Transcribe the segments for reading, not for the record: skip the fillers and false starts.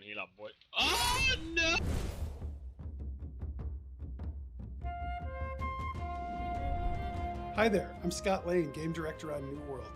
heal up, boy. Oh, no! Hi there, I'm Scott Lane, Game Director on New World.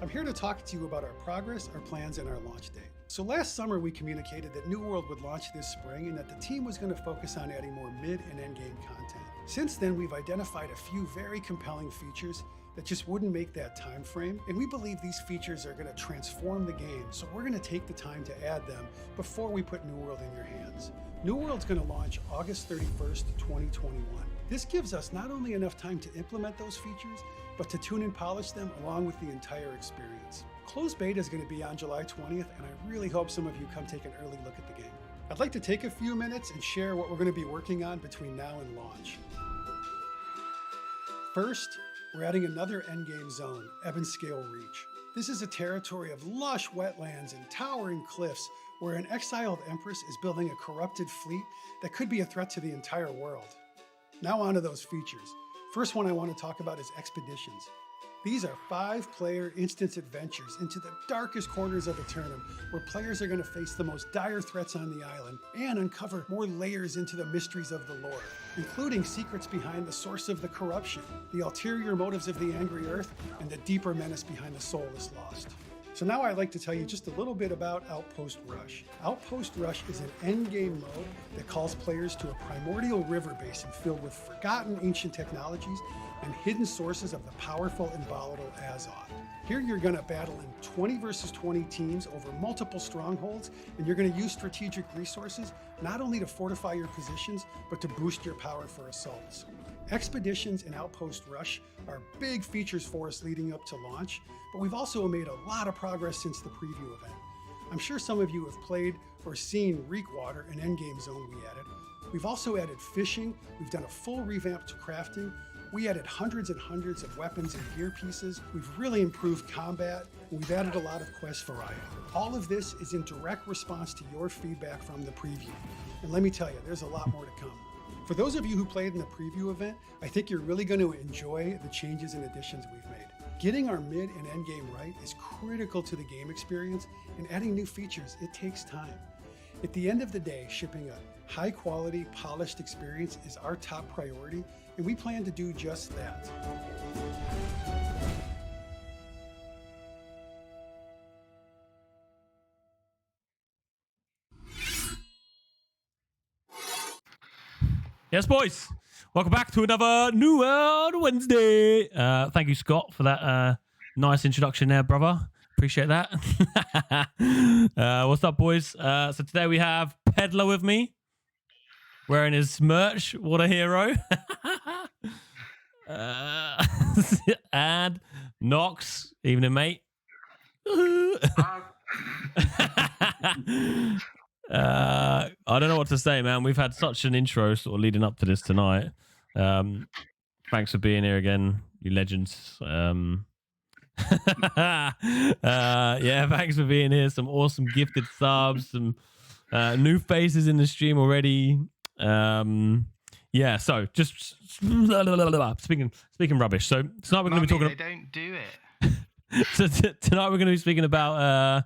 I'm here to talk to you about our progress, our plans, and our launch date. So last summer we communicated that New World would launch this spring and that the team was going to focus on adding more mid and end game content. Since then, we've identified a few very compelling features that just wouldn't make that time frame, and we believe these features are going to transform the game, so we're going to take the time to add them before we put New World in your hands. New World's going to launch August 31st, 2021. This gives us not only enough time to implement those features, but to tune and polish them along with the entire experience. Closed beta is going to be on July 20th, and I really hope some of you come take an early look at the game. I'd like to take a few minutes and share what we're going to be working on between now and launch. First, we're adding another endgame zone, Ebonscale Reach. This is a territory of lush wetlands and towering cliffs where an exiled empress is building a corrupted fleet that could be a threat to the entire world. Now on to those features. First one I want to talk about is expeditions. These are 5-player instance adventures into the darkest corners of Eternum, where players are going to face the most dire threats on the island and uncover more layers into the mysteries of the lore, including secrets behind the source of the corruption, the ulterior motives of the Angry Earth, and the deeper menace behind the Soulless Lost. So now I'd like to tell you just a little bit about Outpost Rush. Outpost Rush is an endgame mode that calls players to a primordial river basin filled with forgotten ancient technologies and hidden sources of the powerful and volatile Azoth. Here you're going to battle in 20 versus 20 teams over multiple strongholds, and you're going to use strategic resources not only to fortify your positions, but to boost your power for assaults. Expeditions and Outpost Rush are big features for us leading up to launch, but we've also made a lot of progress since the preview event. I'm sure some of you have played or seen Reekwater, an endgame zone we added. We've also added fishing, we've done a full revamp to crafting, we added hundreds and hundreds of weapons and gear pieces, we've really improved combat, and we've added a lot of quest variety. All of this is in direct response to your feedback from the preview. And let me tell you, there's a lot more to come. For those of you who played in the preview event, I think you're really going to enjoy the changes and additions we've made. Getting our mid and end game right is critical to the game experience, and adding new features, it takes time. At the end of the day, shipping a high quality, polished experience is our top priority, and we plan to do just that. Yes, boys. Welcome back to another New World Wednesday. Thank you, Scott, for that nice introduction there, brother. Appreciate that. What's up, boys? So today we have Peddler with me, wearing his merch. What a hero. And Nox, evening, mate. I don't know what to say, man. We've had such an intro sort of leading up to this tonight. Thanks for being here again, you legends. Yeah, thanks for being here. Some awesome gifted subs, some new faces in the stream already. Yeah, so just speaking rubbish. So tonight we're going to be talking. They don't do it. So tonight we're going to be speaking about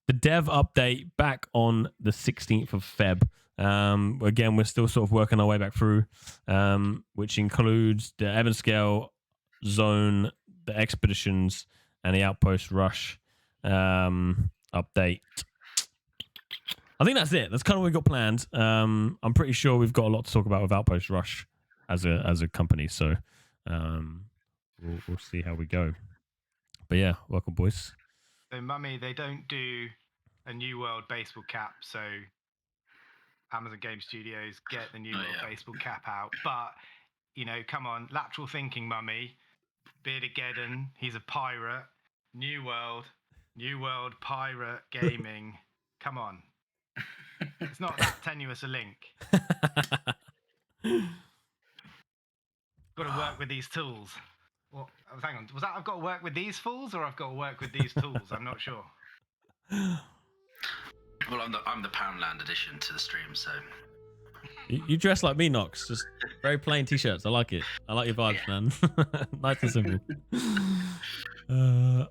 the dev update back on the 16th of Feb. Again, we're still sort of working our way back through, which includes the Ebonscale zone, the expeditions, and the Outpost Rush update. I think that's it. That's kind of what we've got planned. I'm pretty sure we've got a lot to talk about with Outpost Rush as a company. So we'll see how we go. But yeah, welcome, boys. So, Mummy, they don't do a New World baseball cap. So, Amazon Game Studios, get the New World baseball cap out. But, you know, come on, lateral thinking, Mummy. Beardageddon, he's a pirate. New World, pirate gaming. Come on. It's not that tenuous a link. Got to work with these tools. Well, hang on. Was that I've got to work with these fools, or I've got to work with these tools? I'm not sure. Well, I'm the Poundland edition to the stream, so. You dress like me, Nox. Just very plain t-shirts. I like it. I like your vibes, man. Nice and simple.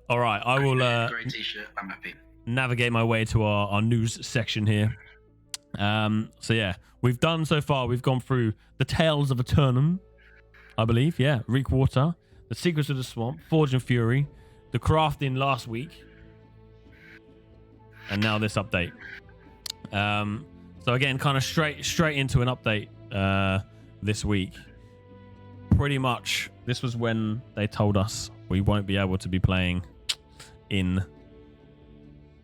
All right, I will great t-shirt. I'm happy. navigate my way to our news section here. So yeah, we've done so far. We've gone through the Tales of Eternum, I believe. Yeah, Reek Water, the Secrets of the Swamp, Forge and Fury, the Crafting last week, and now this update. So again, kind of straight into an update this week. Pretty much, this was when they told us we won't be able to be playing in.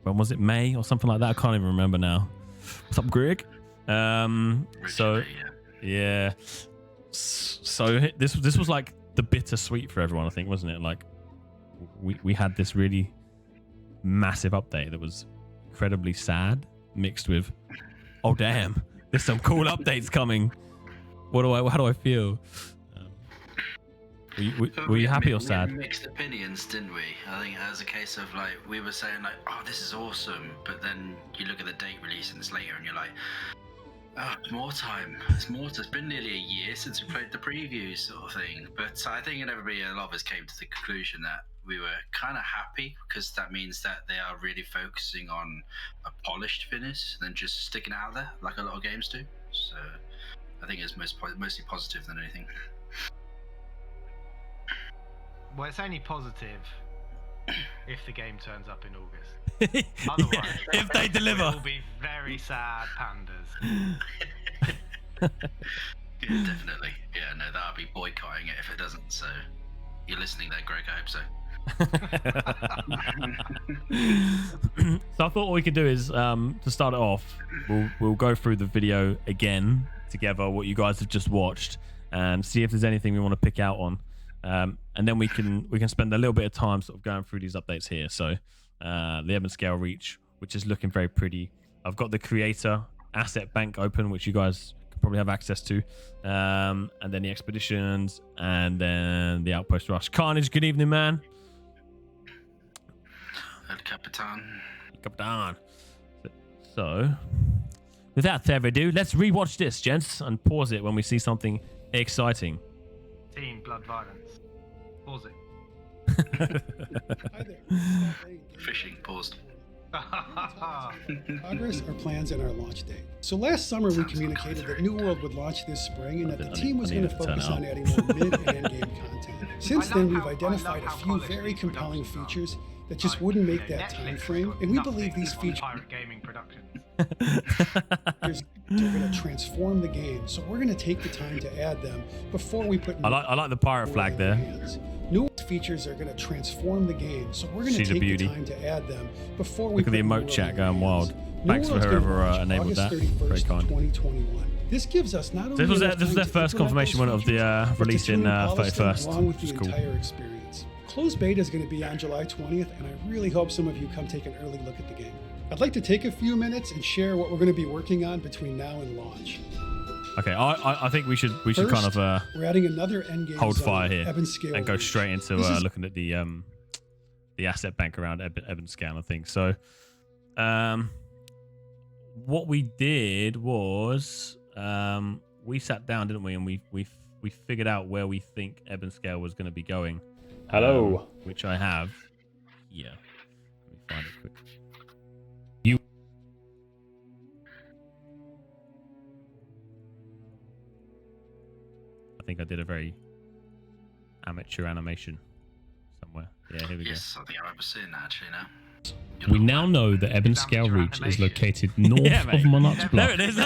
When was it? May or something like that? I can't even remember now. What's up, Greg? So yeah. So this was like the bittersweet for everyone, I think, wasn't it? Like we had this really massive update that was incredibly sad, mixed with, oh damn, there's some cool updates coming. How do I feel? Were you happy or sad? We had mixed opinions, didn't we? I think it was a case of like we were saying like, oh, this is awesome, but then you look at the date release and it's later, and you're like, oh, more time. It's more. It's been nearly a year since we played the preview, sort of thing. But I think a lot of us came to the conclusion that we were kind of happy because that means that they are really focusing on a polished finish than just sticking it out there like a lot of games do. So I think it's mostly positive than anything. Well, it's only positive if the game turns up in August. Otherwise, if they deliver, we'll be very sad pandas. Yeah, definitely. Yeah, no, that'll be boycotting it if it doesn't. So you're listening there, Greg. I hope so. So I thought what we could do is to start it off, we'll go through the video again together, what you guys have just watched, and see if there's anything we want to pick out on. And then we can spend a little bit of time sort of going through these updates here. So the Ebonscale Reach, which is looking very pretty. I've got the creator asset bank open, which you guys could probably have access to, and then the expeditions, and then the Outpost Rush. Carnage, good evening, man. El Capitan. So without further ado, let's rewatch this, gents, and pause it when we see something exciting. Teen blood violence. Pause it. Hi there. Stop playing games. Fishing paused. Progress, our plans, and our launch date. So last summer we communicated that New World would launch this spring and that the team was going to focus on adding more mid and end game content. Since then, we've identified a few very compelling features that just wouldn't make that time frame, and we believe these features Pirate Gaming Productions. are going to transform the game. So we're going to take the time to add them before we put. I like the pirate flag there. New features are going to transform the game, so we're going to take the time to add them before we. Look at the emote chat going wild. Thanks for whoever enabled that. Very kind. 2021. This gives us not only this was their first confirmation one of the release in 31st. Along with the which is cool. entire experience. Closed beta is going to be on July 20th, and I really hope some of you come take an early look at the game. I'd like to take a few minutes and share what we're going to be working on between now and launch. Okay, I think we should First, kind of we're adding another endgame hold zone, fire here Ebonscale and go Reach. straight into looking at the asset bank around Ebonscale, I think. So what we did was we sat down, didn't we, and we figured out where we think Ebonscale was going to be going. Hello. Which I have. Yeah. Let me find it quick. I think I did a very amateur animation somewhere. Yeah, here we go. Yes, I think I remember seeing that actually now. We now know that Ebonscale Reach is located north of Monarch's Bluff. There it is.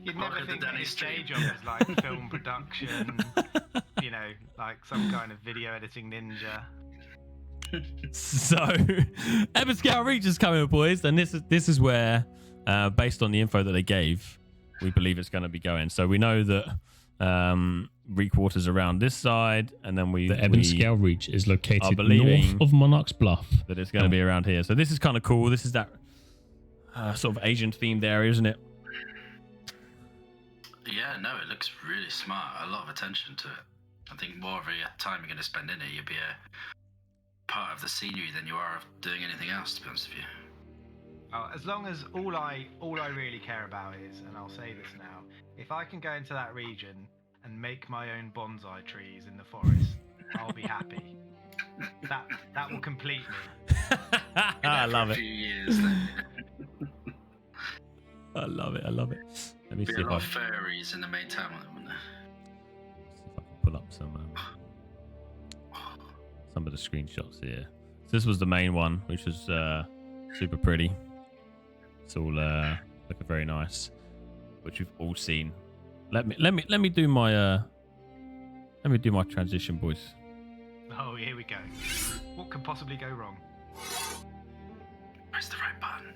You'd never think that his day Danneh job was like film production, you know, like some kind of video editing ninja. So, Ebonscale Reach is coming up, boys, and this is where, based on the info that they gave, we believe it's going to be going. So we know that Reek Water's around this side, and then the Ebonscale Reach is located north of Monarch's Bluff. That it's going to be around here. So this is kind of cool. This is that sort of Asian themed area, isn't it? Yeah, no, it looks really smart. A lot of attention to it. I think more of your time you're going to spend in it, you'll be a part of the scenery than you are of doing anything else, to be honest with you. Oh, as long as all I really care about is, and I'll say this now, if I can go into that region and make my own bonsai trees in the forest, I'll be happy. That will complete me. I love For a it. few years then. I love it. I love it. Let me Be see a if lot I of fairies in the main town, wouldn't there? can pull up some of the screenshots here. So this was the main one, which was super pretty. It's all looking very nice, which we've all seen. Let me do my transition, boys. Oh, here we go. What could possibly go wrong? Press the right button.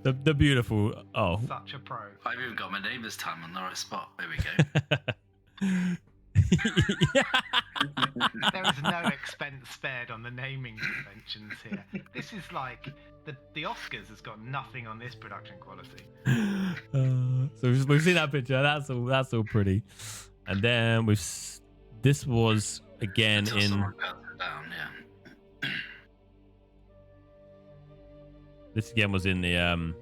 The beautiful. Oh, Such a pro. I've even got my name this time on the right spot. There we go. There is no expense spared on the naming conventions here. This is like the Oscars has got nothing on this production quality. So we've seen that picture. That's all pretty. And then this was again Until in. someone cuts it down, yeah. This again was in the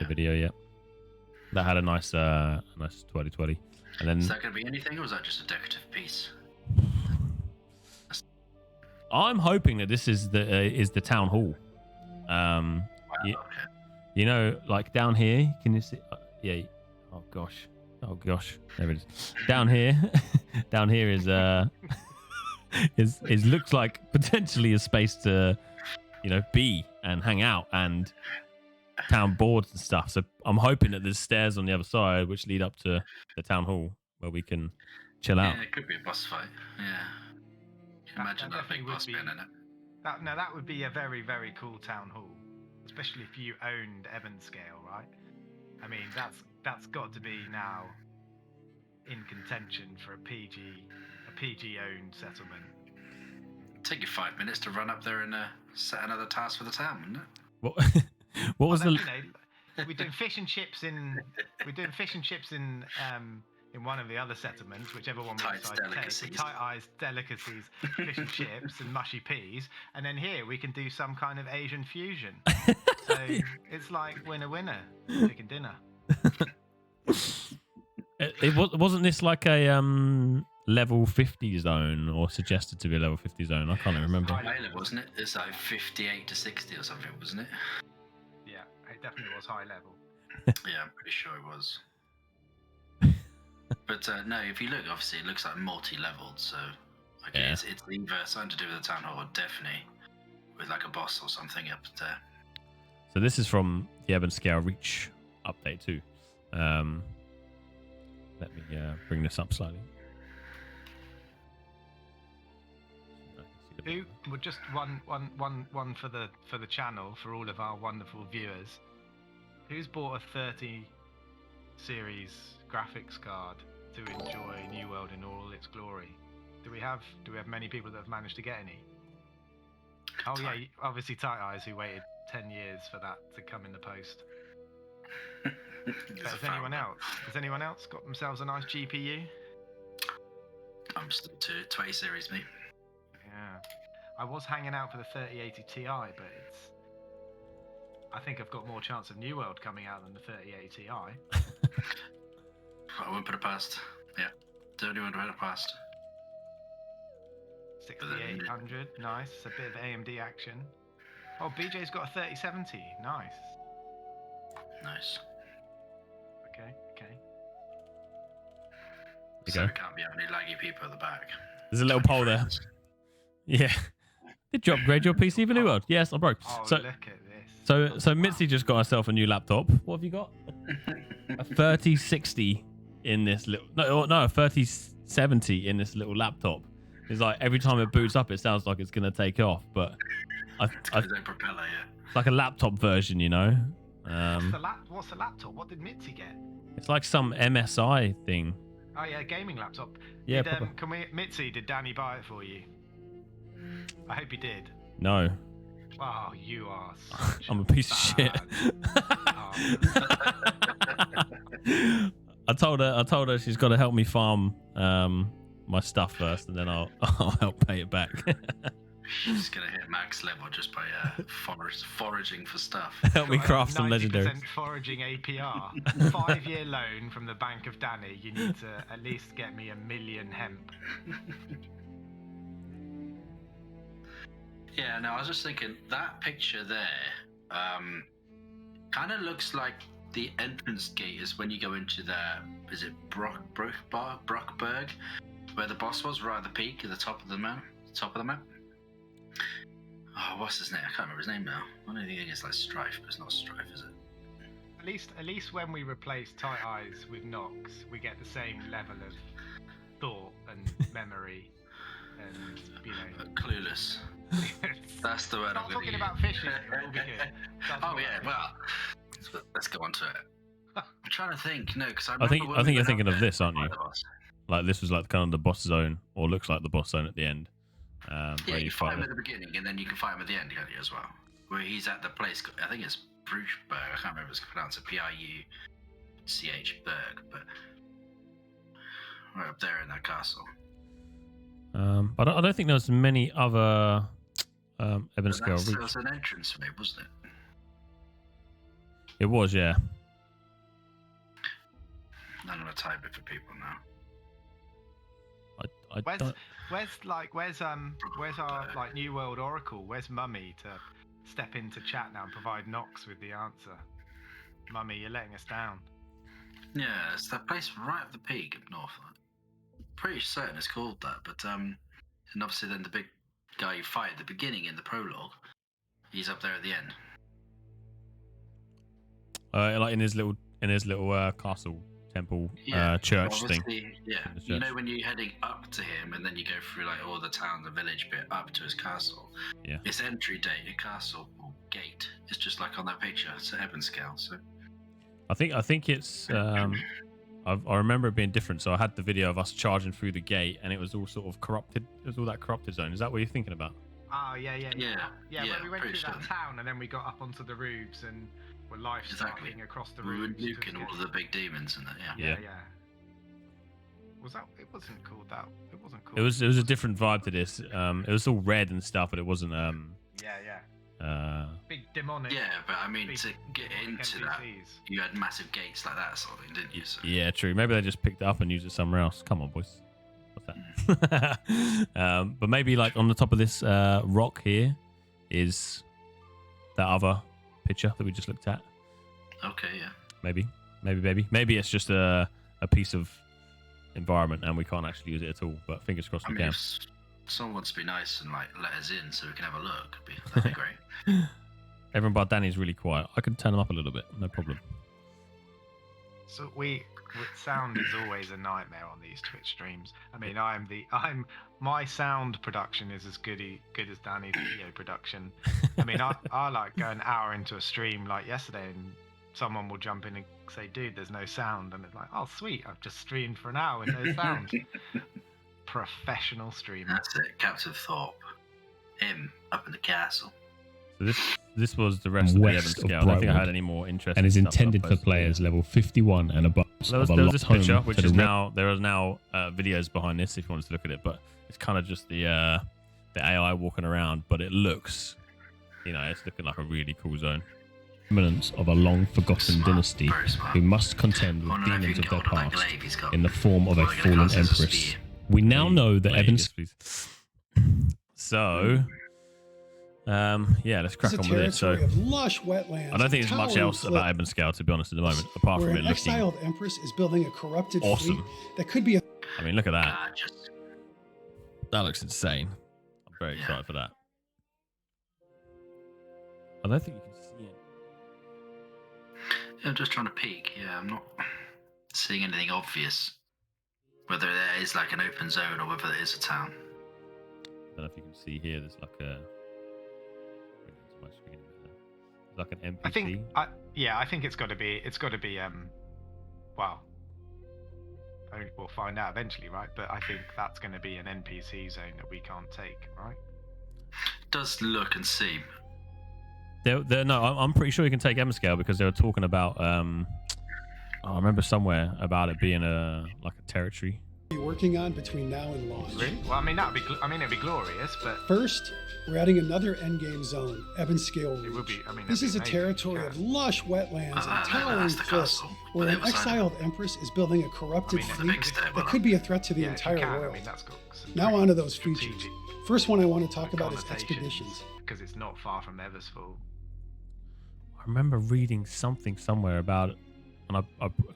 video, yeah. That had a nice 2020. And then Is that going to be anything, or is that just a decorative piece? I'm hoping that this is the town hall. Wow, You, okay. you know, like down here, can you see? Yeah. Oh gosh. There it is. Down here, down here is is looks like potentially a space to, be and hang out and town boards and stuff. So I'm hoping that there's stairs on the other side which lead up to the town hall where we can chill out. Yeah, it could be a boss fight. Yeah. Imagine that big boss being in it. That would be a very, very cool town hall, especially if you owned Ebonscale, right? I mean, that's got to be now in contention for a PG owned settlement. Take you 5 minutes to run up there and set another task for the town, wouldn't it? What was the? We're doing fish and chips in one of the other settlements, whichever one we Tights decide to take. delicacies. Tight eyes, delicacies, fish and chips, and mushy peas. And then here we can do some kind of Asian fusion. So it's like winner, chicken dinner. Wasn't this like a level 50 zone, or suggested to be a level 50 zone? I can't remember. High level, wasn't it? It's like 58 to 60 or something, wasn't it? Yeah, it definitely was high level. Yeah, I'm pretty sure it was. But no, if you look, obviously it looks like multi-leveled, so okay, Yeah. it's either something to do with the town hall, or definitely with like a boss or something up there. So this is from the Ebonscale Reach update too. Let me bring this up slightly. Who would just one for the channel for all of our wonderful viewers? Who's bought a 30 series graphics card to enjoy New World in all its glory? Do we have many people that have managed to get any? Oh yeah, obviously Tight Eyes, who waited 10 years for that to come in the post. But has anyone else got themselves a nice GPU? I'm still 20 series, me. Yeah, I was hanging out for the 3080 Ti, but I think I've got more chance of New World coming out than the 3080 Ti. I won't put it past. Yeah, don't even put it past. 6800, nice. A bit of AMD action. Oh, BJ's got a 3070, nice. Nice. Okay. So it can't be any laggy people at the back. There's a little poll there. Yeah. Did you upgrade your PC for New World? Yes, I broke. Oh, So look at this. so Mitzi just got herself a new laptop. What have you got? A 3060 in this little a 3070 in this little laptop. It's like every time it boots up, it sounds like it's gonna take off, but It's got its own propeller, yeah. it's like a laptop version, you know. What's the laptop? What did Mitzi get? It's like some MSI thing. Oh yeah, gaming laptop. Yeah, Mitzi, did Danneh buy it for you? I hope he did. No, Wow, you are such I'm a piece of shit. I told her she's got to help me farm my stuff first, and then I'll help pay it back. She's gonna hit max level just by foraging for stuff. Help me craft some legendaries. 90% foraging APR. 5-year loan from the Bank of Danneh. You need to at least get me 1 million hemp. Yeah, no, I was just thinking that picture there kind of looks like the entrance gate is when you go into the, is it Brockberg, where the boss was, right at the peak at the top of the map? Oh, what's his name? I can't remember his name now. I don't think it's like Strife, but it's not Strife, is it? At least when we replace Tight Eyes with Nox, we get the same level of thought and memory, and Clueless. That's the word I'm talking going to use. about fishing. It'll be good. Oh yeah, well, let's go on to it. I'm trying to think. No, because I think you're thinking of this, aren't you? Like this was like kind of the boss zone, or looks like the boss zone at the end. Yeah, where you fight him at the beginning, and then you can fight him at the end, can't you, as well? Where he's at the place. I think it's Bruchberg. I can't remember if it's pronounced Piuch Berg, but right up there in that castle. But I don't think there's many other Ebonscale Reach. It was an entrance for me, wasn't it? It was, yeah. I'm gonna type it for people now. Where's our like New World Oracle? Where's Mummy to step into chat now and provide Nox with the answer? Mummy, you're letting us down. Yeah, it's that place right at the peak up north. Pretty certain it's called that, but and obviously then the big guy you fight at the beginning in the prologue, he's up there at the end. Like in his little castle temple church thing. Yeah, you know when you're heading up to him and then you go through like all the town, the village bit up to his castle. Yeah. His entry date, a castle or gate, is just like on that picture. It's at Ebonscale, so. I think it's. I remember it being different. So I had the video of us charging through the gate, and it was all sort of corrupted. It was all that corrupted zone. Is that what you're thinking about? Oh yeah. When we went through sure. that town, and then we got up onto the roofs and were lifesaving across the we roofs. were nuking all of the big demons and that. Yeah. Was that? It wasn't called that. It wasn't called. It was a different vibe to this. It was all red and stuff, but it wasn't. Big demonic. Yeah, but I mean, to get into that, NPCs. you had massive gates like that sort of thing, didn't you? So. Yeah, true. Maybe they just picked it up and used it somewhere else. Come on, boys. What's that? But maybe like on the top of this rock here is that other picture that we just looked at. Okay, yeah. Maybe it's just a piece of environment and we can't actually use it at all. But fingers crossed we can. If someone wants to be nice and like let us in so we can have a look, that'd be great. Everyone but Danny's really quiet. I can turn them up a little bit, no problem. So sound is always a nightmare on these Twitch streams. I mean, my sound production is as good as Danny's video production. I mean, I like go an hour into a stream like yesterday, and someone will jump in and say, "Dude, there's no sound," and it's like, "Oh, sweet, I've just streamed for an hour with no sound." Professional streamer. That's it, Captain Thorpe. Him up in the castle. So this was the rest of the Ebonscale. I don't think I had any more interest. And is intended for players level 51 and above. There was this picture, which is now there are now videos behind this if you wanted to look at it, but it's kind of just the AI walking around, but it looks, it's looking like a really cool zone. Remnants of a long-forgotten dynasty who must contend with demons of their past in the form of a fallen empress. We now know that So, let's crack on with it. So, lush wetlands, I don't think there's much else about Ebonscale, to be honest, at the moment, apart from it looking exiled empress is building a corrupted awesome. fleet that could be. I mean, look at that. That looks insane. I'm very excited for that. I don't think you can see it. Yeah, I'm just trying to peek. Yeah, I'm not seeing anything obvious. Whether there is like an open zone or whether it is a town. I don't know if you can see here. There's like a. There's like an NPC. I think it's got to be. Well, we'll find out eventually, right? But I think that's going to be an NPC zone that we can't take, right? Does look and seem. No, I'm pretty sure you can take Ebonscale because they were talking about. I remember somewhere about it being a territory. Working on between now and launch. Really? Well, it'd be glorious, but first, we're adding another endgame zone, Ebonscale Reach. It would be. This is a territory of lush wetlands and towering cliffs, where an exiled empress is building a corrupted fleet that could be a threat to the entire world. that's cool. Now onto those features. First one I want to talk the about is connotations, expeditions. because it's not far from Eversfall. I remember reading something somewhere about it, and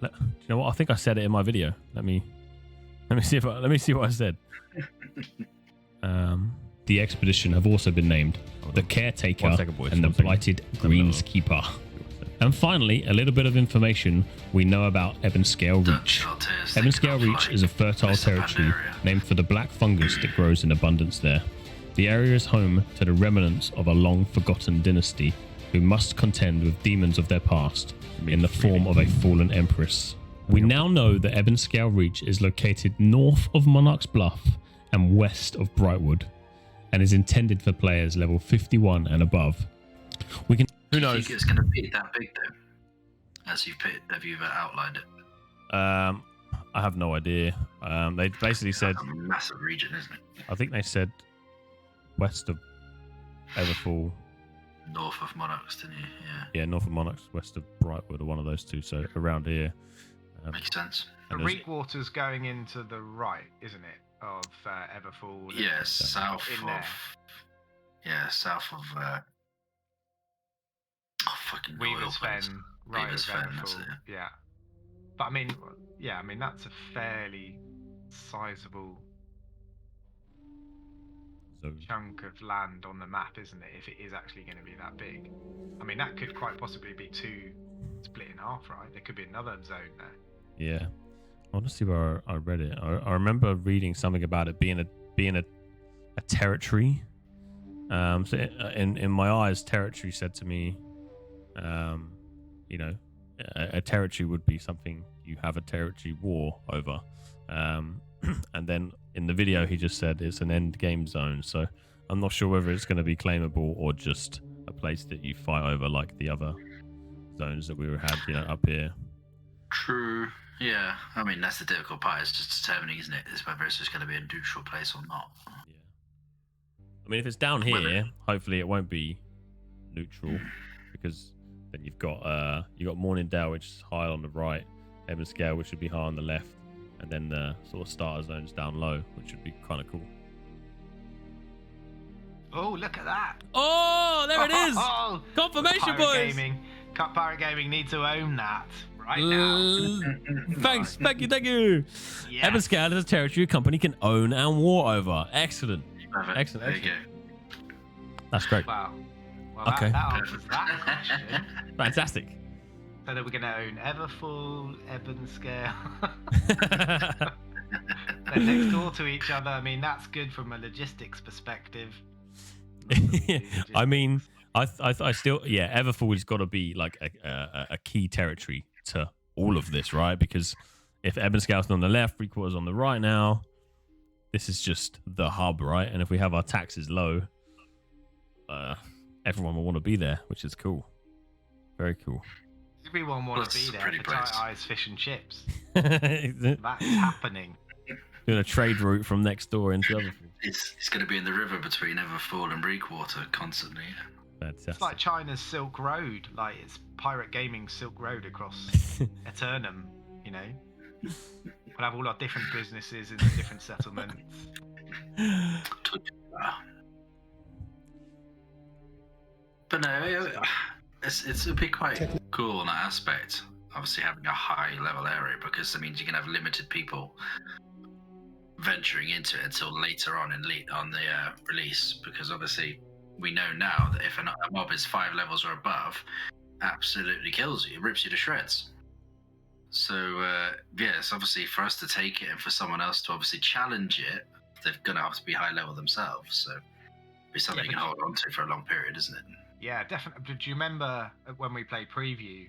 you know what? I think I said it in my video. Let me see what I said. The expedition have also been named the Caretaker and the Blighted Greenskeeper. And finally, a little bit of information we know about Ebonscale Reach. Ebonscale Reach is a fertile territory named for the black fungus that grows in abundance there. The area is home to the remnants of a long-forgotten dynasty who must contend with demons of their past in the form of a fallen empress. We now know that Ebonscale Reach is located north of Monarch's Bluff and west of Brightwood, and is intended for players level 51 and above. We can. Who Do knows? you think it's going to be that big though? As have you outlined it? I have no idea. They basically said. That's a massive region, isn't it? I think they said west of Everfall. North of Monarchs, didn't you? Yeah. Yeah, north of Monarchs, west of Brightwood, or one of those two. So around here. Makes sense. The Reekwater's going into the right, isn't it? Of Everfall. Yeah, south in of. there. Yeah, south of. Fucking Weaver's Fen, right Weaver's of Fen, that's Everfall. it. Yeah. But I mean, that's a fairly sizable chunk of land on the map, isn't it? If it is actually going to be that big. I mean, that could quite possibly be two split in half, right? There could be another zone there. Yeah, I want to see where I read it. I remember reading something about it being a territory. So in my eyes, territory said to me, you know, a territory would be something you have a territory war over. And then in the video, he just said it's an end game zone. So I'm not sure whether it's going to be claimable or just a place that you fight over, like the other zones that we had, you know, up here. True. Yeah. I mean, that's the difficult part. It's just determining, isn't it? Is whether it's just going to be a neutral place or not. Yeah. I mean, if it's down here, hopefully it won't be neutral, because then you've got Morningdale, which is high on the right, Ebonscale, which would be high on the left, and then the sort of starter zones down low, which would be kind of cool. Oh, look at that! Oh, there it is! Oh, Confirmation, boys! Pirate Gaming need to own that right now. Thanks, thank you. Yes. Ebonscale is a territory a company can own and war over. Excellent. Perfect. Excellent. There you Excellent. That's great. Wow. Well, Okay. that answers that question. Fantastic. So that we're going to own Everfall, Ebonscale. They're next door to each other. I mean, that's good from a logistics perspective. I mean, I still, yeah, Everfall's got to be like a key territory to all of this, right? Because if Ebonscale's on the left, Reekwater's on the right now, this is just the hub, right? And if we have our taxes low, everyone will want to be there, which is cool. Very cool. Everyone wants to be there for place. tight eyes, fish and chips. Doing That's happening. a trade route from next door into Everfall. It's going to be in the river between Everfall and Reekwater constantly. Fantastic. It's like China's Silk Road. Like, it's Pirate Gaming's Silk Road across Eternum, you know? We'll have all our different businesses in the different settlements. But no, it'll be quite cool in that aspect. Obviously, having a high level area, because that means you can have limited people venturing into it until later on on the release. Because obviously, we know now that if a mob is 5 levels or above, absolutely kills you, rips you to shreds. So yeah, it's obviously for us to take it and for someone else to obviously challenge it, they're gonna have to be high level themselves. So it'll be something you can hold on to for a long period, isn't it? Yeah, definitely. Do you remember when we played preview?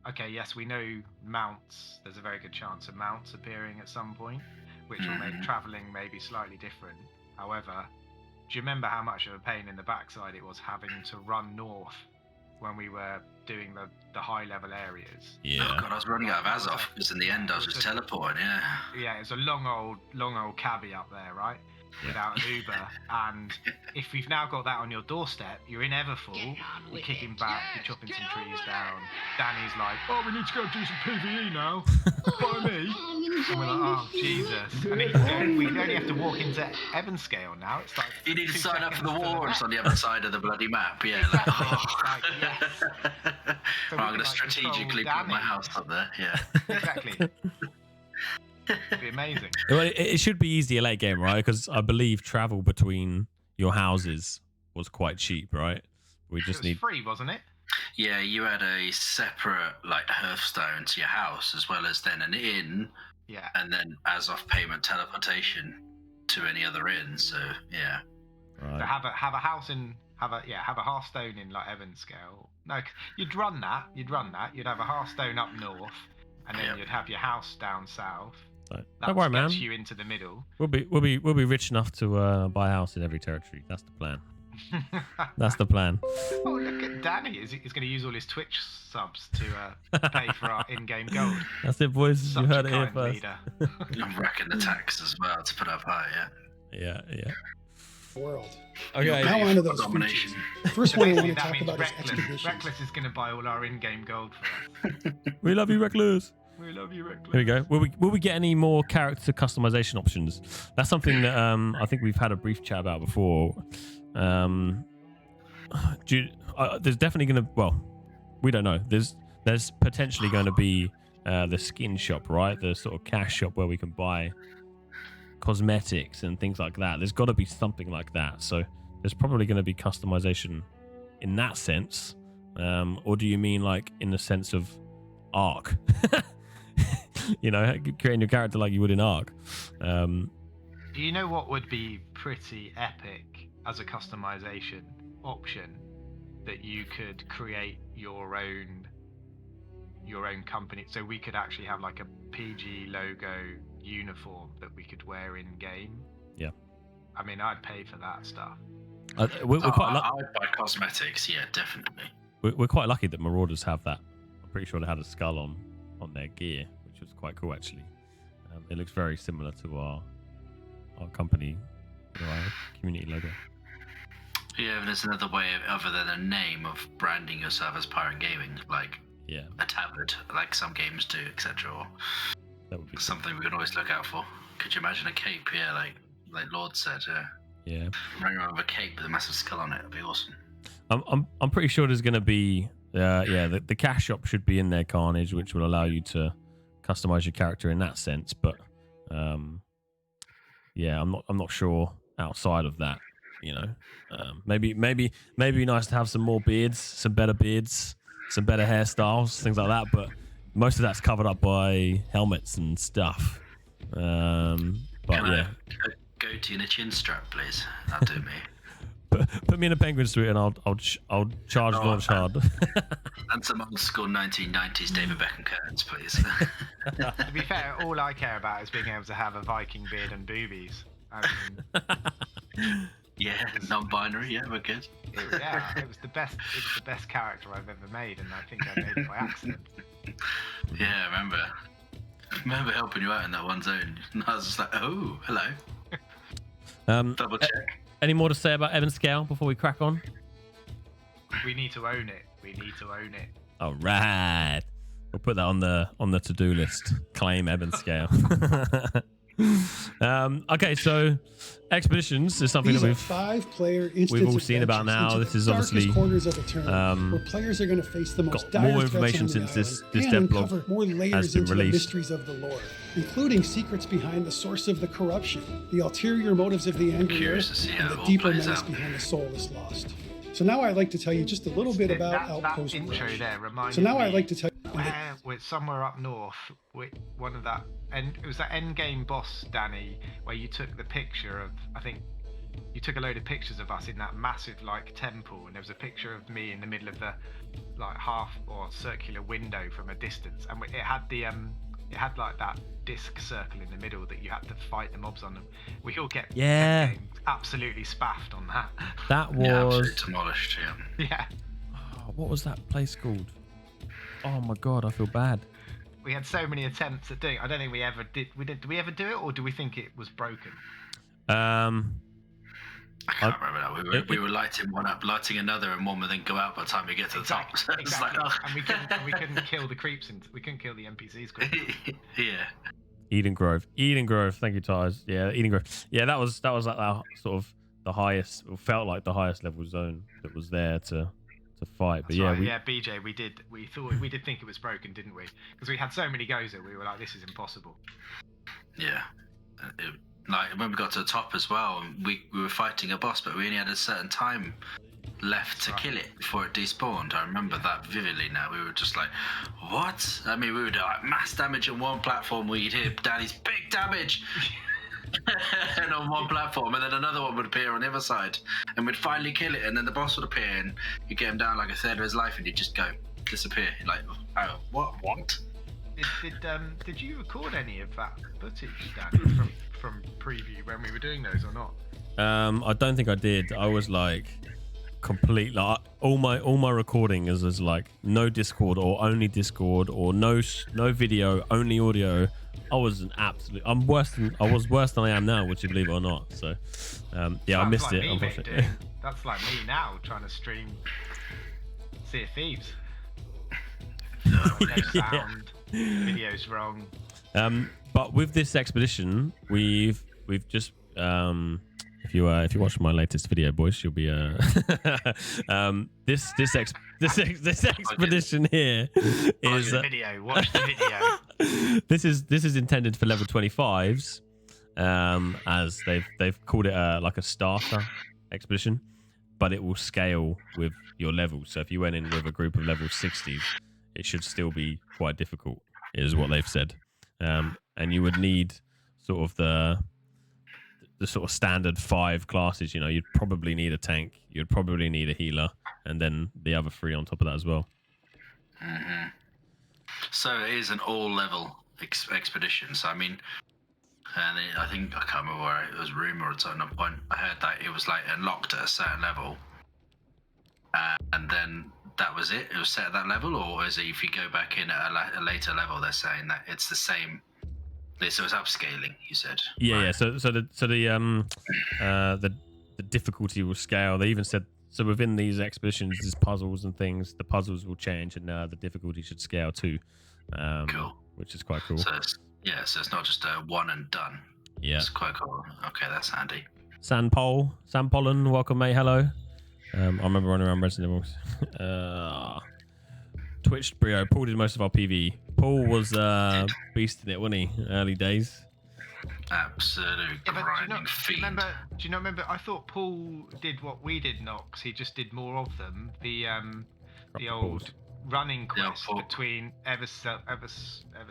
Okay, yes, we know mounts. There's a very good chance of mounts appearing at some point, which will make travelling maybe slightly different. However, do you remember how much of a pain in the backside it was having to run north when we were doing the high level areas? Yeah. Oh god, I was running out of Azov because in the end I was just teleporting. Yeah. Yeah, it's a long old cabbie up there, right? without an Uber. And if we've now got that on your doorstep, you're in Everfall, you're kicking back, you're chopping some trees down. Danny's like, oh, we need to go do some PvE now. Follow me. And we're like, oh, Jesus. And we only have to walk into Ebonscale now. It's like you need to 2 sign up for the seconds to wars on the other side of the bloody map. Yeah, like, Like, yes. So well, I'm going to we can, like, strategically control put my Danneh. house up there. Yeah. Exactly. It'd be amazing. Well, it should be easier late game, right? Because I believe travel between your houses was quite cheap, right? We just It was need. free, wasn't it? Yeah, you had a separate like hearthstone to your house, as well as then an inn, Yeah. and then as off payment teleportation to any other inn. So yeah. So Right. have a house in have a Hearthstone in like Ebonscale. No, you'd run that. You'd have a Hearthstone up north, and then you'd have your house down south. Right. That Don't worry, gets man. you into the middle. We'll be rich enough to buy a house in every territory. That's the plan. That's the plan. Oh, look at Danny. He's going to use all his Twitch subs to pay for our in-game gold. That's it, boys. Such You heard a it here kind first. leader. I'm racking the tax as well to put up high. Yeah. Yeah. World. Okay. Now onto those Domination. features. First one I want to That talk means about is Reckless. expeditions. Reckless is going to buy all our in-game gold for us. We love you, Reckless. We love you, Reckless. Here we go. Will we get any more character customization options? That's something that I think we've had a brief chat about before. There's definitely going to. Well, we don't know. There's potentially going to be the skin shop, right? The sort of cash shop where we can buy cosmetics and things like that. There's got to be something like that. So there's probably going to be customization in that sense. Or do you mean like in the sense of Ark? You know, creating your character like you would in Ark. Do you know what would be pretty epic as a customization option? That you could create your own company. So we could actually have like a PG logo uniform that we could wear in game. Yeah. I mean, I'd pay for that stuff. We're quite I would buy cosmetics. Yeah, definitely. we're quite lucky that Marauders have that. I'm pretty sure they had a skull on their gear, which was quite cool actually. It looks very similar to our company, our community logo. Yeah, and there's another way other than a name of branding yourself as Pirate Gaming, like a tablet, like some games do, etc. Or That would be something we can always look out for. Could you imagine a cape? Yeah, like Lord said. Yeah. Running around with a cape with a massive skull on it. That'd be awesome. I'm pretty sure there's going to be the cash shop should be in there, Carnage, which will allow you to customize your character in that sense. But I'm not sure outside of that. You know, maybe nice to have some more beards, some better hairstyles, things like that. But most of that's covered up by helmets and stuff. But Can yeah, I goatee and a chin strap, please? That'll do me. put me in a penguin suit and I'll charge launch hard. And some old school 1990s David Beckham curtains, please. To be fair, all I care about is being able to have a Viking beard and boobies. I mean, Yeah, non-binary. Yeah, we're good. it was the best character I've ever made, and I think I made it by accident. Yeah, I remember helping you out in that one zone. And I was just like, oh, hello. Double check. Any more to say about Ebonscale before we crack on? We need to own it. All right, we'll put that on the to-do list. Claim Ebonscale. Okay, so expeditions is something These that are 5-player instance all seen about adventures now. into This is the darkest obviously, corners of Eternal, where players are going to face the most got dire more threats information on the since this island and dev blog uncover more has layers been into released. the mysteries of the lore, including secrets behind the source of the corruption, the ulterior motives of the angry Curious to earth, see and how the it all deeper plays menace out. behind the soulless lost. So now I'd like to tell you just a little bit about that Outpost intro Rush. there reminded So now me I'd like to tell you. where we're somewhere up north with one of that, and it was that end game boss, Danneh, where you took the picture of, I think you took a load of pictures of us in that massive like temple, and there was a picture of me in the middle of the like half or circular window from a distance, and it had the it had like that disc circle in the middle that you had to fight the mobs on them. We all get absolutely spaffed on that. That Yeah, was absolutely demolished. Yeah. Yeah, what was that place called? Oh my god, I feel bad. we had so many attempts at doing it. I don't think we ever did. Did we ever do it, or do we think it was broken? I can't remember that. We were lighting one up, lighting another, and one would then go out by the time we get to the top. So Exactly. Like, And we couldn't kill the creeps, and we couldn't kill the NPCs quickly. yeah. Eden Grove. Thank you, Tars. Yeah, Eden Grove. Yeah, that was like the sort of the highest, or felt like the highest level zone that was there to fight. But That's yeah, right. BJ, we did think it was broken, didn't we? Because we had so many goes that we were like, this is impossible. Yeah. Like when we got to the top as well, we were fighting a boss, but we only had a certain time left to kill it before it despawned. I remember that vividly now. We were just like, what? I mean, we would do like mass damage on one platform where you'd hear Danny's big damage and on one platform, and then another one would appear on the other side, and we'd finally kill it, and then the boss would appear, and you'd get him down like a third of his life, and he'd just go disappear. You're like, oh, what? Did you record any of that footage, Danny, from preview when we were doing those or not? I don't think I did. I was like complete, like all my recording is like no Discord or only Discord or no video, only audio. I was worse than I am now, would you believe it or not? So yeah, I missed it, unfortunately. That's like me now trying to stream Sea of Thieves. No sound, video's wrong. But with this expedition, we've just if you watch my latest video, boys, you'll be this expedition here is watch the video. This is intended for level 25s, as they've called it like a starter expedition, but it will scale with your levels. So if you went in with a group of level 60s, it should still be quite difficult, is what they've said. And you would need sort of the sort of standard 5 classes. You know, you'd probably need a tank, you'd probably need a healer, and then the other 3 on top of that as well. Mm-hmm. So it is an all-level expedition. So I mean, and I think I can't remember where it was rumored at some point. I heard that it was like unlocked at a certain level, and then that was it. It was set at that level, or is it if you go back in at a later level, they're saying that it's the same. So it's upscaling, you said. Yeah, right? Yeah. So the difficulty will scale. They even said so within these expeditions, there's puzzles and things. The puzzles will change, and the difficulty should scale too. Cool. Which is quite cool. So it's not just a one and done. Yeah. It's quite cool. Okay, that's handy. Sam Pollen, welcome, mate. Hello. I remember running around Resident Evil. Twitch Brio. Paul did most of our PvE. Paul was beasting it, wasn't he? Early days. Absolute grinding fiend. Do you not remember? I thought Paul did what we did, Nox. He just did more of them. The old running quest between the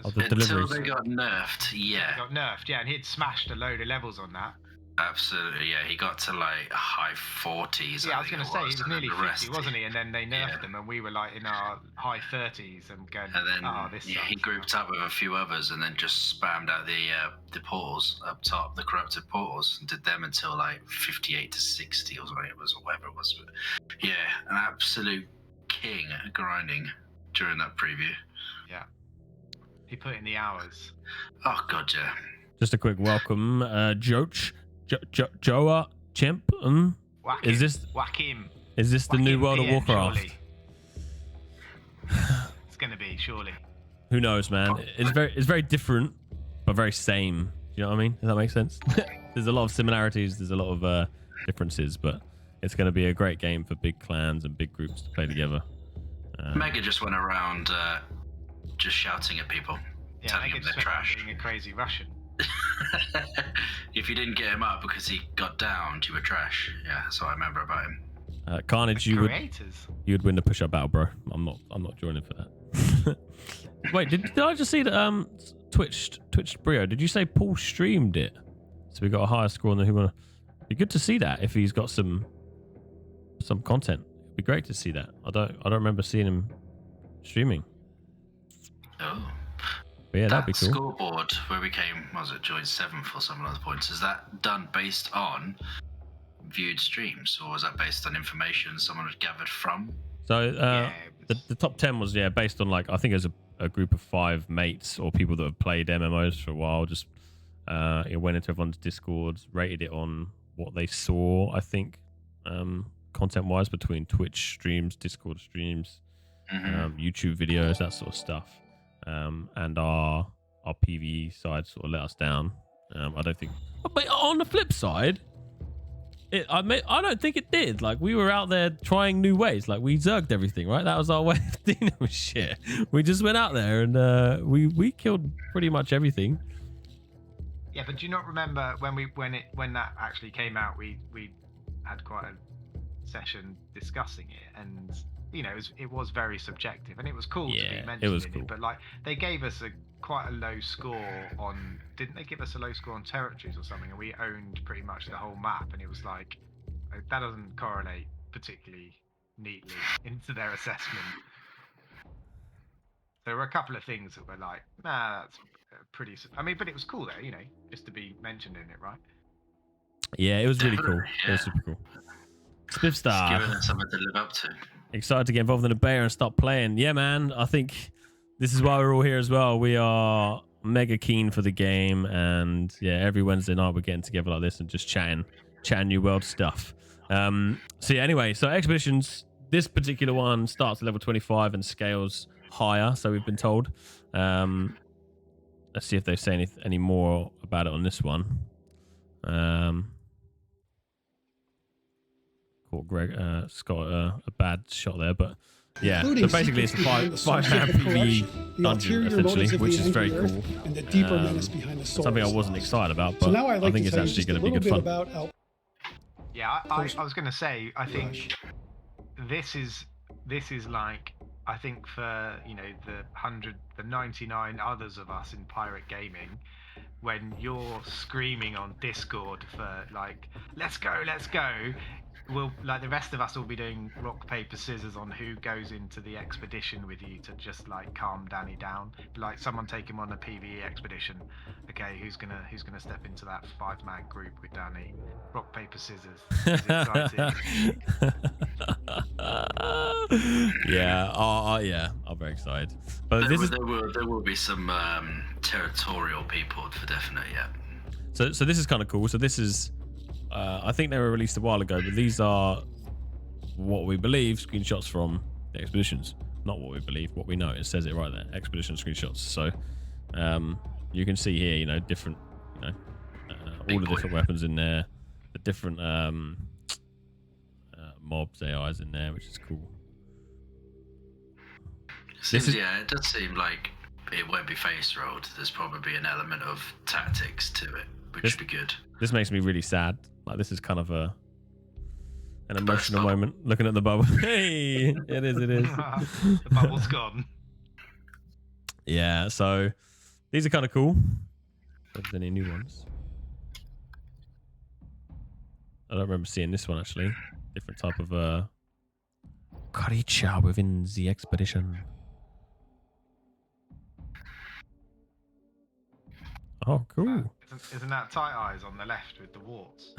until deliveries. they got nerfed. Yeah. They got nerfed, yeah, and he'd smashed a load of levels on that. Absolutely, yeah. He got to like high 40s. Yeah, I was going to say, he was nearly 50, the wasn't he? And then they nerfed him, and we were like in our high 30s and going, and then this he grouped up with a few others and then just spammed out the portals up top, the corrupted portals, and did them until like 58 to 60 or something it was, or whatever it was. But yeah, an absolute king at grinding during that preview. Yeah. He put in the hours. Oh, God, yeah. Just a quick welcome, Joach. Joa Chimp. Is this the new World of Warcraft? It's gonna be, surely. Who knows, man? It's very different, but very same. Do you know what I mean? Does that make sense? There's a lot of similarities. There's a lot of differences, but it's going to be a great game for big clans and big groups to play together. Mega just went around just shouting at people, telling them they're trash. Being a crazy Russian. If you didn't get him up because he got downed, you were trash. Yeah, that's what I remember about him. Carnage, you would win the push-up battle, bro. I'm not joining for that. Wait, did I just see that Twitch Brio? Did you say Paul streamed it? So we got a higher score than who wanna. Be good to see that if he's got some content. It'd be great to see that. I don't remember seeing him streaming. Oh. But yeah, that'd be cool. Scoreboard where we came, joined 7th or some other points, is that done based on viewed streams, or is that based on information someone had gathered from? So the top 10 was based on, like, I think it was a group of 5 mates or people that have played MMOs for a while, just It went into everyone's Discords, rated it on what they saw, I think, content-wise, between Twitch streams, Discord streams, YouTube videos, that sort of stuff. And our PvE side sort of let us down. I don't think... But on the flip side, I don't think it did. Like, we were out there trying new ways. Like, we zerged everything, right? That was our way of dealing with shit. We just went out there and we killed pretty much everything. Yeah, but do you not remember when that actually came out? We had quite a session discussing it, and you know, it was very subjective, and it was cool to be mentioned. It was cool. But like, they gave us quite a low score on. Didn't they give us a low score on territories or something? And we owned pretty much the whole map, and it was like that doesn't correlate particularly neatly into their assessment. There were a couple of things that were like, nah, that's pretty. I mean, but it was cool though, you know, just to be mentioned in it, right? Yeah, it was really cool. Yeah. It was super cool. Spivstar. It's given us something to live up to. Excited to get involved in the beta and start playing. Yeah, man. I think this is why we're all here as well. We are mega keen for the game, and yeah, every Wednesday night we're getting together like this and just chatting New World stuff. So yeah, anyway, so expeditions. This particular one starts at level 25 and scales higher, so we've been told. Let's see if they say any more about it on this one. Caught Greg Scott a bad shot there, but yeah. So basically, it's a 5-man PvE dungeon essentially, which is very cool. And the deeper menace behind the something I wasn't excited about, but so now I'd like I think it's actually going to be good fun. Yeah, I was going to say, I think this is like, I think for, you know, the 99 others of us in pirate gaming, when you're screaming on Discord for like, let's go, we'll, like, the rest of us will be doing rock paper scissors on who goes into the expedition with you to just like calm Danneh down. Like, someone take him on a PvE expedition. Okay, who's gonna step into that 5-man group with Danneh? Rock paper scissors. He's excited. Yeah, yeah, I'm very excited. But there will be some territorial people for definite. Yeah. So this is kind of cool. So this is. I think they were released a while ago, but these are what we believe screenshots from the expeditions. Not what we believe, what we know. It says it right there, expedition screenshots. So you can see here, you know, different, you know, all the different weapons in there, the different mobs, AIs in there, which is cool. Yeah, it does seem like it won't be face rolled. There's probably an element of tactics to it, which would be good. This makes me really sad. Like, this is kind of an emotional moment. Looking at the bubble. Hey, it is. The bubble's gone. Yeah, so these are kind of cool. If there's any new ones. I don't remember seeing this one actually. Different type of creature within the expedition. Oh, cool. Isn't that Tight Eyes on the left with the warts?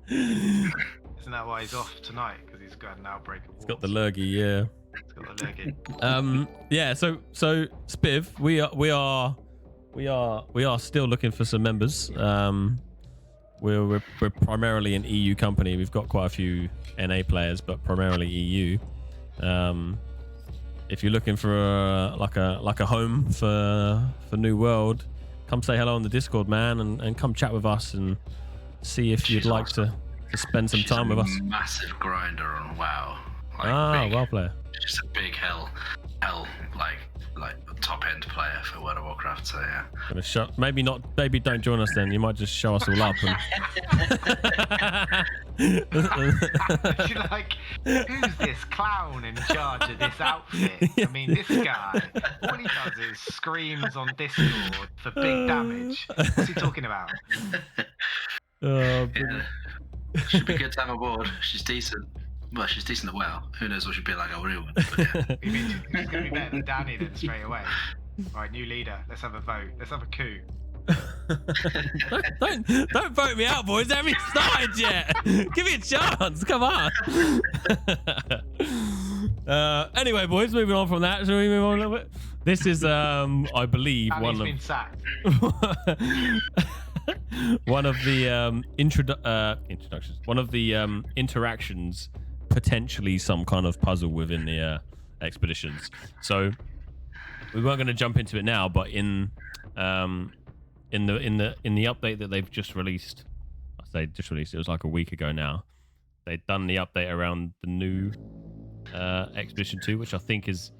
Isn't that why he's off tonight? Because he's got an outbreak of warts. He's got the lurgy, yeah. He's got the lurgy. Yeah. So Spiv, we are still looking for some members. We're primarily an EU company. We've got quite a few NA players, but primarily EU. If you're looking for like a home for New World, come say hello on the Discord, man, and come chat with us and see if you'd like to spend some time with us. Massive grinder on WoW. Like WoW player. Just a big hell like top end player for World of Warcraft. So yeah. Maybe don't join us then. You might just show us all up. You're like, who's this clown in charge of this outfit? I mean, this guy, all he does is screams on Discord for big damage. What's he talking about? Yeah. Should be good to have aboard. She's decent. Well, she's decent at WoW. Who knows what she'd be like a real one. But yeah. You mean she's going to be better than Danneh then straight away? Right, new leader. Let's have a vote. Let's have a coup. don't vote me out, boys. I haven't started yet. Give me a chance. Come on. Anyway, boys, moving on from that. Shall we move on a little bit? This is, I believe, Danny's been sacked. one of the introductions. One of the interactions, potentially some kind of puzzle within the expeditions. So we weren't going to jump into it now, but in the update that they've just released, I say just released, it was like a week ago now. They'd done the update around the new Expedition 2, which I think is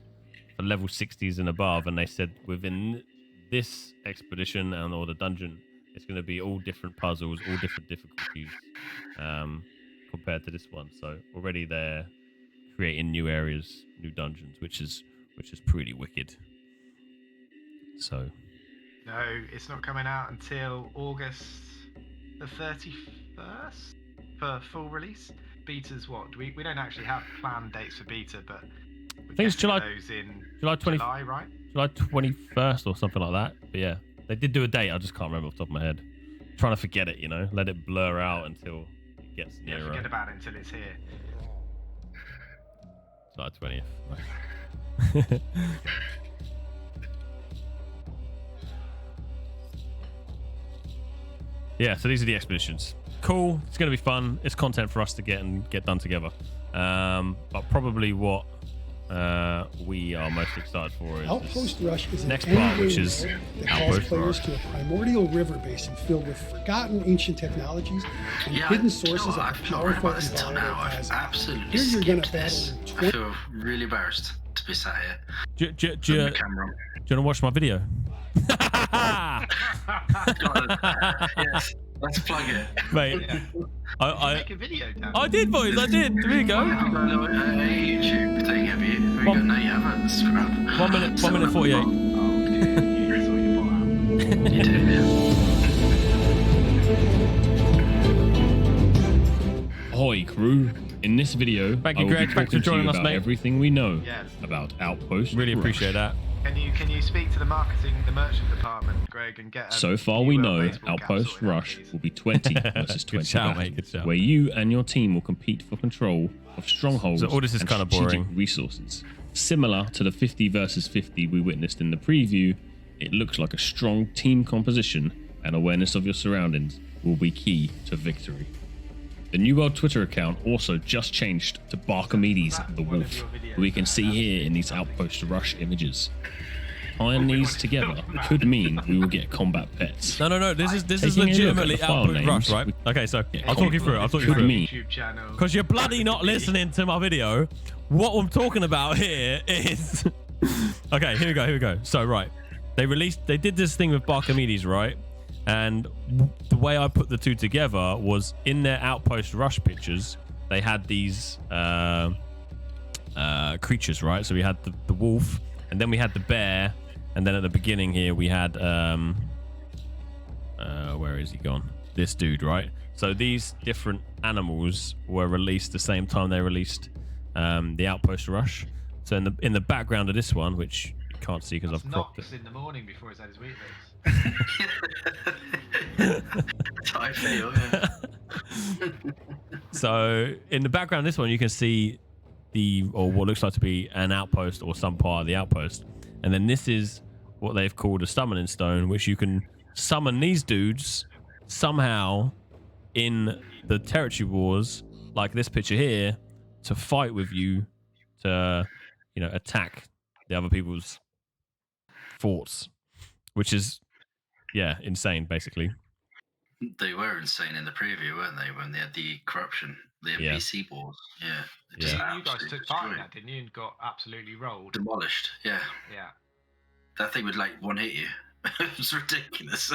for level 60s and above, and they said within this expedition or the dungeon, it's going to be all different puzzles, all different difficulties compared to this one. So already they're creating new areas, new dungeons, which is pretty wicked. So no, it's not coming out until August the 31st for full release. Beta's what? We don't actually have planned dates for beta, but I think it's July. Those in July, right? July 21st or something like that. But yeah, they did do a date. I just can't remember off the top of my head. I'm trying to forget it, let it blur out until it gets nearer. Yeah, forget about it until it's here. July 20th. Right. Yeah, so these are the expeditions. Cool. It's going to be fun. It's content for us to get done together. But probably what we are most excited for is Outpost Rush is an next part, which endgame is mode that calls Outpost players Rush. to a primordial river basin filled with forgotten ancient technologies and hidden sources of the powerful and volatile I've absolutely Here you're going to this. battle I feel really embarrassed to be sat here. Do you want to watch my video? Yes, let's plug it. Mate, Yeah. I Make a video, Dan. I did, boys. I did. There we go. You've got a YouTube thing, have you? There we go. No, you haven't. Scrub. 1 minute 48. Oh, dear. You saw your bot out. You did, yeah. Ahoy, crew. In this video, Thank I you, will Greg. be Thanks for talking to joining you us, about mate. everything we know Yes. about Outpost Really Rush. appreciate that. Can you speak to the merchant department, Greg, and get So far we know Outpost Rush will be 20 versus 20 Good shout, battle, mate. Good shout. where you and your team will compete for control of strongholds So all this is and kind of strategic boring. resources. Similar to the 50 versus 50 we witnessed in the preview, it looks like a strong team composition and awareness of your surroundings will be key to victory. The New World Twitter account also just changed to Barkamedes the Wolf, who we can see here in these Outpost Rush images. Tying these together could mean we will get combat pets. No. This is Taking a look legitimately at the file Outpost names, Rush, right? we- Okay, so Yeah, I'll talk you through it. could mean YouTube channel. Because you're bloody not listening to my video. What I'm talking about here is... Okay, here we go. So, right. They did this thing with Barkamedes, right? And the way I put the two together was in their Outpost Rush pictures, they had these creatures, right? So we had the wolf, and then we had the bear, and then at the beginning here we had... where is he gone? This dude, right? So these different animals were released the same time they released the Outpost Rush. So in the background of this one, which you can't see because I've cropped it. Knocks in the morning before he's had his Wheatlix. That's how I feel, yeah. So in the background of this one, you can see or what looks like to be an outpost or some part of the outpost. And then this is what they've called a summoning stone, which you can summon these dudes somehow in the territory wars, like this picture here, to fight with you, to attack the other people's forts, which is insane, basically. They were insane in the preview, weren't they? When they had the corruption, the NPC wars. Yeah. They just You guys absolutely took part in destroyed. that, didn't you? And got absolutely rolled. Demolished. Yeah. Yeah. That thing would one hit you. It was ridiculous.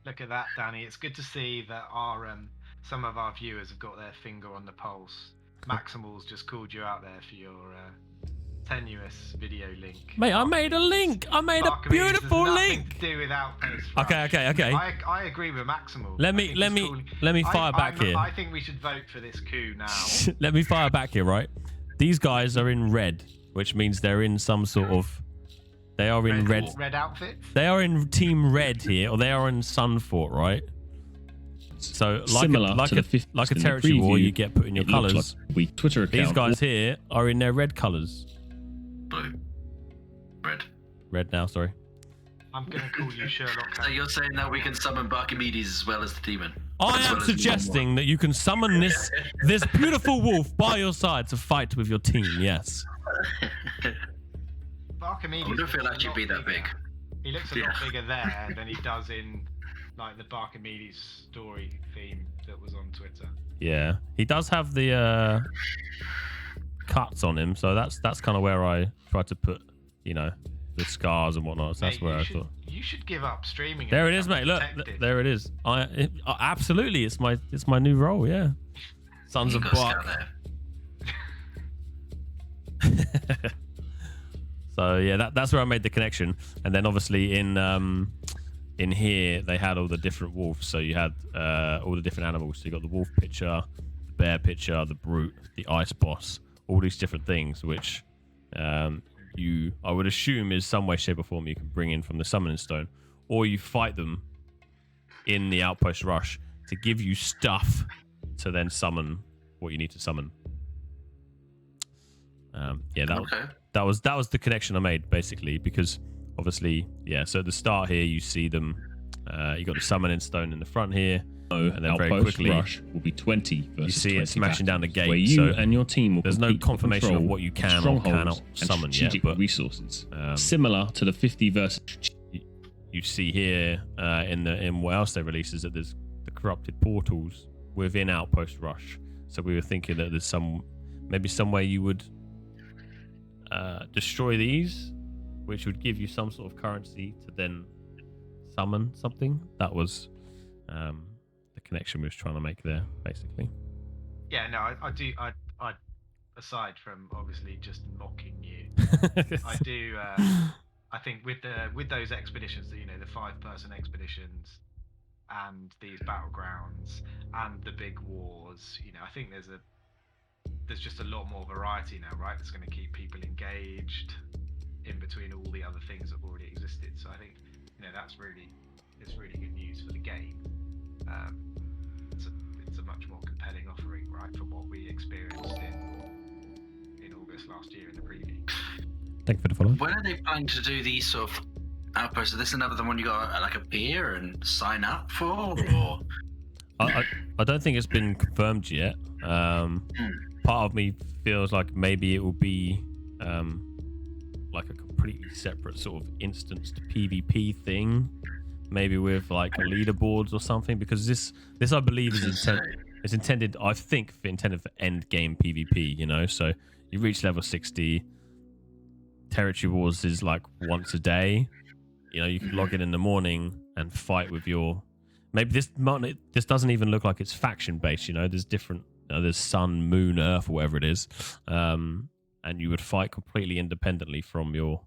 Look at that, Danny. It's good to see that some of our viewers have got their finger on the pulse. Maximal's just called you out there for your tenuous video link. Mate, I made a link. I made a Barkamedes beautiful has nothing link. to do with Outpost Rush. Okay. I agree with Maximal. Let me fire back here. I think we should vote for this coup now. Let me fire back here, right? These guys are in red, which means they're in some sort of... They are in red. Red outfits? They are in Team Red here, or they are in Sunfort, right? So Similar to the 50s like a in the territory war, preview, you get put in your it looks colours. like Twitter account. These guys here are in their red colours. Blue. Red. Red now, sorry. I'm going to call you Sherlock So Holmes. you're saying that we can summon Barkimedes as well as the demon? I As am well as suggesting that you can summon this beautiful wolf by your side to fight with your team, yes. Barkimedes I wonder if he'll looks a actually lot be that bigger. big. He looks a lot bigger there than he does in like the Barkimedes story theme that was on Twitter. Yeah, he does have the cuts on him, so that's kind of where I tried to put, you know, the scars and whatnot. So that's Mate, where I thought. You should give up streaming. There and it is, become mate. Look, detective. there it is. Absolutely, it's my new role. Yeah, Sons of You've got Buck. Scout there. So yeah, that's where I made the connection, and then obviously in here they had all the different wolves. So you had all the different animals. So you got the wolf picture, the bear picture, the brute, the ice boss, all these different things, which I would assume is some way, shape, or form you can bring in from the summoning stone, or you fight them in the Outpost Rush to give you stuff to then summon what you need to summon. Yeah, that was the connection I made basically, because obviously, yeah. So at the start here, you see them. You got the summoning stone in the front here, and then Outpost very quickly Rush will be 20 versus you see 20 it smashing down the battles, gate. where you So and your team will there's no compete for confirmation of control what you can or strongholds cannot and summon yet, strategic but resources, similar to the 50 versus. You see here in what else they released is that there's the corrupted portals within Outpost Rush. So we were thinking that there's maybe some way you would destroy these, which would give you some sort of currency to then summon something. That was the connection we was trying to make there, basically. Yeah, no, I do. I aside from obviously just mocking you, I do. I think with those expeditions, the 5-person expeditions, and these battlegrounds and the big wars, I think there's just a lot more variety now, right? That's going to keep people engaged in between all the other things that already existed. So I think it's really good news for the game. It's a much more compelling offering, right, from what we experienced in August last year in the preview. Thank you for the follow. When are they planning to do these sort of outposts? Is this another one you got like appear and sign up for, or? I don't think it's been confirmed yet. Part of me feels like maybe it will be like a completely separate sort of instanced PvP thing, maybe with like leaderboards or something, because this I believe is intended I think intended for end game PvP. So you reach level 60. Territory Wars is like once a day. You can log in the morning and fight with your. Maybe this doesn't even look like it's faction based. There's different. There's Sun, Moon, Earth, or whatever it is, and you would fight completely independently from your.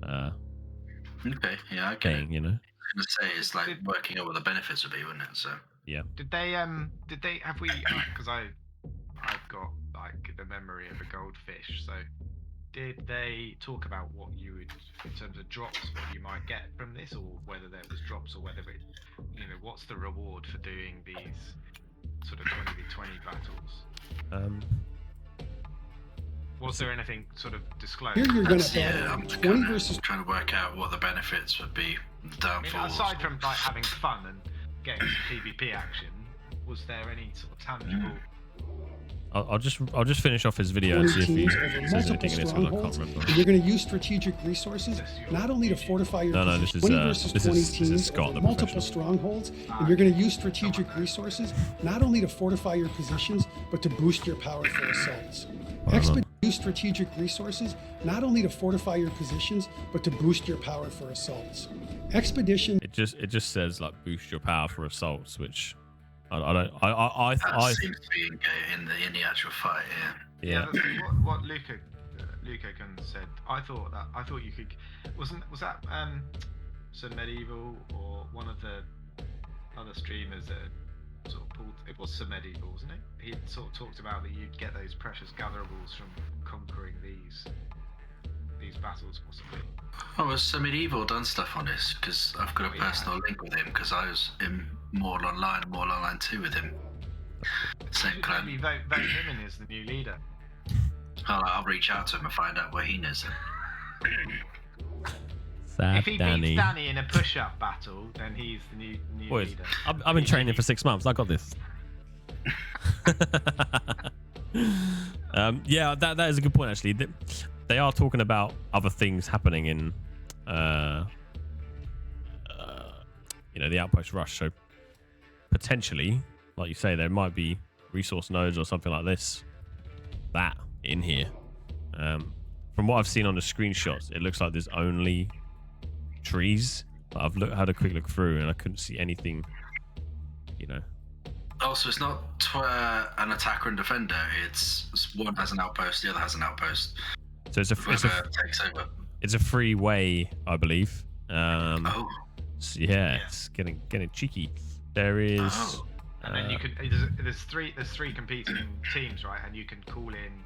Okay, yeah, I get thing, it. I was gonna say it's like working out what the benefits would be, wouldn't it? So. Yeah. Did they have we? Because I've got like the memory of a goldfish, so. Did they talk about what you would, in terms of drops, what you might get from this, or whether there was drops, or whether it, what's the reward for doing these sort of 20v20 battles? Was there anything sort of disclosed? Here you're going to I'm 20 versus trying to work out what the benefits would be. The downfalls. Aside from like having fun and getting some PvP action, was there any sort of tangible? I'll just finish off his video and see if he says anything in this one. I can't remember. And you're going to use strategic resources not only to fortify your this is 20 versus 20 teams is Scott, over the multiple strongholds, and you're going to use strategic resources not only to fortify your positions but to boost your power for assaults. Use strategic resources not only to fortify your positions but to boost your power for assaults. Expedition. It just says like boost your power for assaults, which. That seems to be in the actual fight, yeah. What Luca said. I thought you could. Was that some medieval or one of the other streamers that sort of pulled? It was some medieval, wasn't it? He sort of talked about that you'd get those precious gatherables from conquering these battles, possibly. Oh, has some medieval done stuff on this? Because I've got a personal link with him because I was in Mortal Online 2 with him. Same clan. Maybe vote him in as the new leader. I'll reach out to him and find out where he is. Sad if he Danneh. beats Danneh in a push-up battle, then he's the new Boys, leader. I've been training for 6 months. I got this. Yeah, that is a good point, actually. They are talking about other things happening in, the Outpost Rush. So potentially, like you say, there might be resource nodes or something like that in here. From what I've seen on the screenshots, it looks like there's only trees. I've had a quick look through and I couldn't see anything, Also, it's not an attacker and defender. It's one has an outpost, the other has an outpost. So it's takes over. It's a free way, I believe. Oh. So yeah, it's getting cheeky. There is. Oh. And then you could. There's three competing teams, right? And you can call in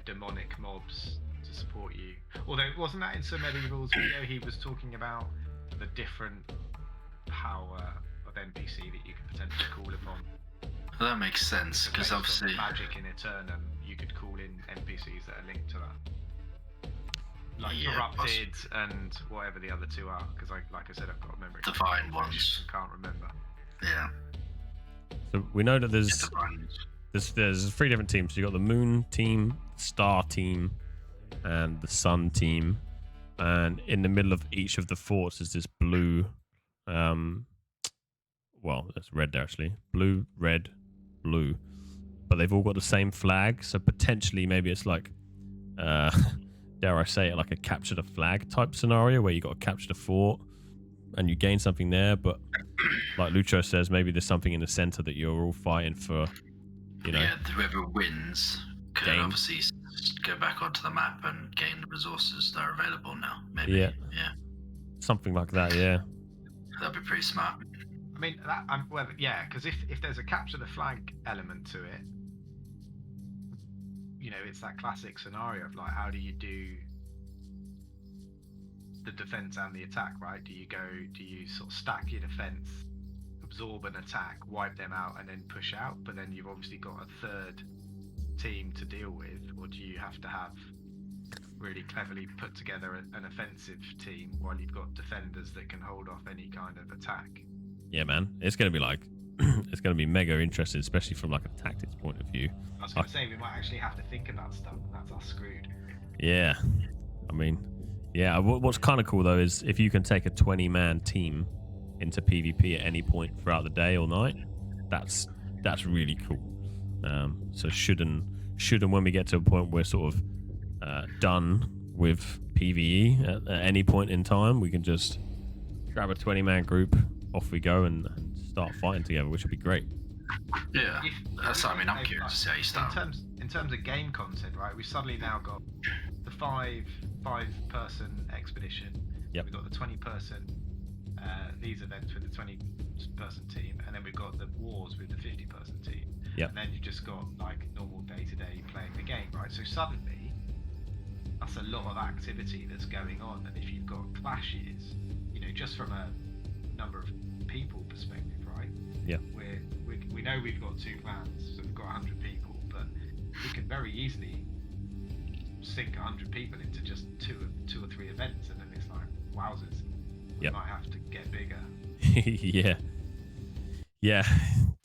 demonic mobs to support you. Although wasn't that in Sir Medieval's video? He was talking about the different power of NPC that you can potentially call upon. Well, that makes sense because obviously magic in Eternum, you could call in NPCs that are linked to that. Like Corrupted and whatever the other two are, because like I said, I've got to remember. Divine ones. I can't remember. Yeah. So we know that there's 3 different teams. So you got the Moon team, Star team, and the Sun team. And in the middle of each of the forts is this blue. Well, that's red there actually. Blue, red, blue. But they've all got the same flag. So potentially, maybe it's like, dare I say it, like a capture the flag type scenario where you got to capture the fort and you gain something there. But like Lucho says, maybe there's something in the center that you're all fighting for. Yeah, whoever wins can obviously go back onto the map and gain the resources that are available now. Maybe. Yeah. Something like that. Yeah. That'd be pretty smart. I mean, because if there's a capture the flag element to it, it's that classic scenario of like, how do you do the defense and the attack, right? Do you sort of stack your defense, absorb an attack, wipe them out, and then push out? But then you've obviously got a third team to deal with, or do you have to have really cleverly put together an offensive team while you've got defenders that can hold off any kind of attack? Yeah, man, it's gonna be like it's gonna be mega interesting, especially from like a tactics point of view. I was gonna say we might actually have to think about stuff, and that's us screwed. Yeah, I mean, yeah. What's kind of cool though is if you can take a 20-man team into PvP at any point throughout the day or night, that's really cool. So shouldn't when we get to a point where sort of done with PvE at any point in time, we can just grab a 20-man group, off we go, and start fighting together, which would be great. Yeah, I'm curious to see how you start. In terms of game content, right? We've suddenly now got the five-person expedition. Yep. We've got the 20-person these events with the 20-person team, and then we've got the wars with the 50-person team. Yep. And then you've just got like normal day-to-day playing the game, right? So suddenly, that's a lot of activity that's going on, and if you've got clashes, just from a number of people perspective, right? Yeah. We know we've got 2 clans, so we've got 100 people, but we can very easily sink 100 people into just two or three events, and then it's like, wowzers, we might have to get bigger. yeah.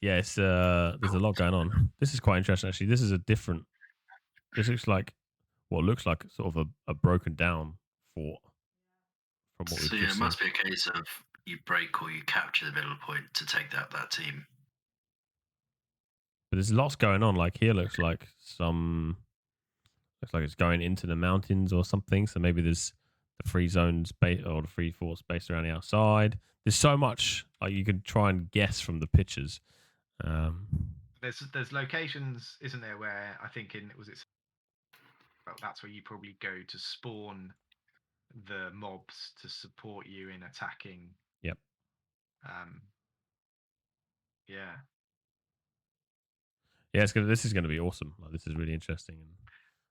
It's there's a lot going on. This is quite interesting, actually. This looks like what looks like sort of a broken down fort. From what so it must be a case of you break or you capture the middle point to take that team. But there's lots going on. Like here looks like it's going into the mountains or something. So maybe there's the free zones or the free force based around the outside. There's so much you can try and guess from the pictures. There's locations, isn't there, where I think that's where you probably go to spawn the mobs to support you in attacking. Yep. Yeah. Yeah, this is gonna be awesome. This is really interesting.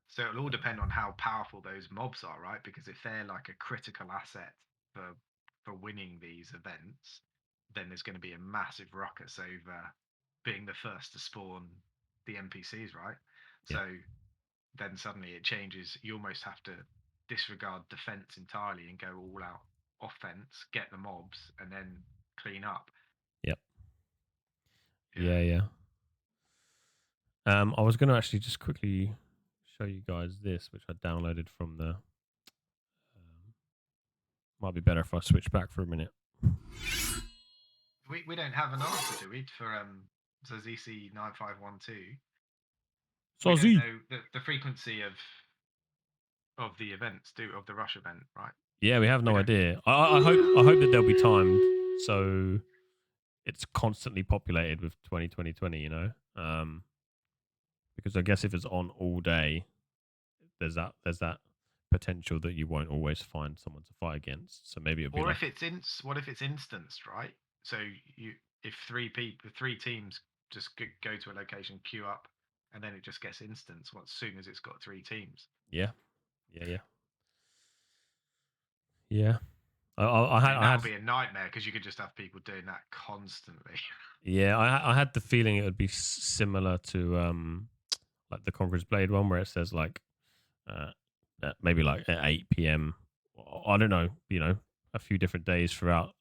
So it'll all depend on how powerful those mobs are, right? Because if they're like a critical asset for winning these events, then there's going to be a massive ruckus over being the first to spawn the NPCs, right? Yeah. So then suddenly it changes. You almost have to disregard defense entirely and go all out offense, get the mobs, and then clean up. Yep. Yeah. I was going to actually just quickly show you guys this, which I downloaded from the. Might be better if I switch back for a minute. We don't have an answer, do we, for ZC 9512? So we don't know the frequency of the events, of the rush event, right? Yeah, we have no idea. I hope that they'll be timed so it's constantly populated with 2020, you know. Because I guess if it's on all day, there's that potential that you won't always find someone to fight against. So maybe it'll be. Or if it's instanced, right? So if three teams just go to a location, queue up, and then it just gets instanced as soon as it's got 3 teams. Yeah. That would be a nightmare because you could just have people doing that constantly. Yeah, I had the feeling it would be similar to like the Conqueror's Blade one, where it says like maybe like at 8 p.m. I don't know, you know, a few different days throughout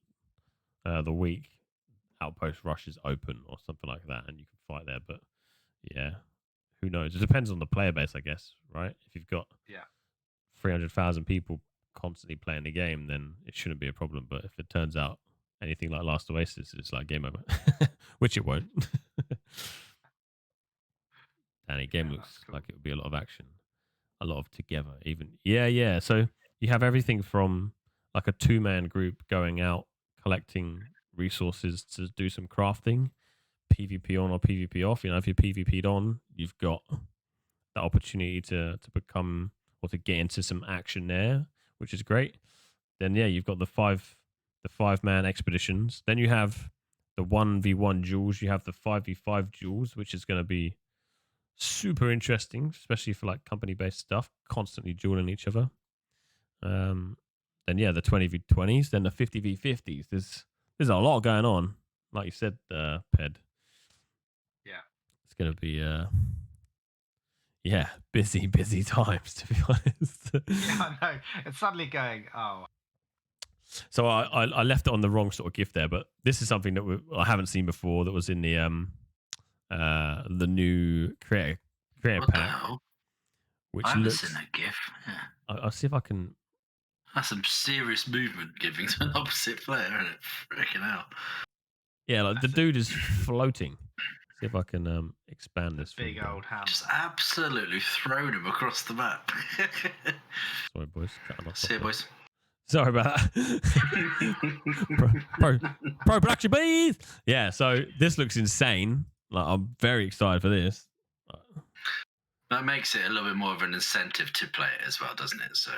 the week, Outpost Rush is open or something like that, and you can fight there. But yeah, who knows? It depends on the player base, I guess, right? If you've got 300,000 people constantly playing the game, then it shouldn't be a problem. But if it turns out anything like Last Oasis, it's like game over, which it won't. And the game looks cool. Like it would be a lot of action, a lot of together, even. Yeah. So you have everything from like a 2-man group going out collecting resources to do some crafting, PvP on or PvP off. You know, if you're PvP'd on, you've got the opportunity to become or to get into some action there, which is great. Then you've got the 5-man expeditions. Then you have the 1v1 duels. You have the 5v5 duels, which is going to be super interesting, especially for like company-based stuff, constantly dueling each other. Then the 20v20s, then the 50v50s. There's a lot going on, like you said, Ped. Yeah, it's gonna be busy times, to be honest. Yeah, I know. It's suddenly going, oh. So I left it on the wrong sort of gift there, but this is something that I haven't seen before. That was in the new creator pack, which I haven't looks. seen that GIF. Yeah. I'll see if I can. That's some serious movement giving to an opposite player, isn't it? Freaking out. Yeah, like the dude is floating. See if I can expand this. Big old hammer. Just absolutely thrown him across the map. Sorry, boys. See you, boys. Sorry about that. pro production, please. Yeah, so this looks insane. Like, I'm very excited for this. That makes it a little bit more of an incentive to play it as well, doesn't it? So,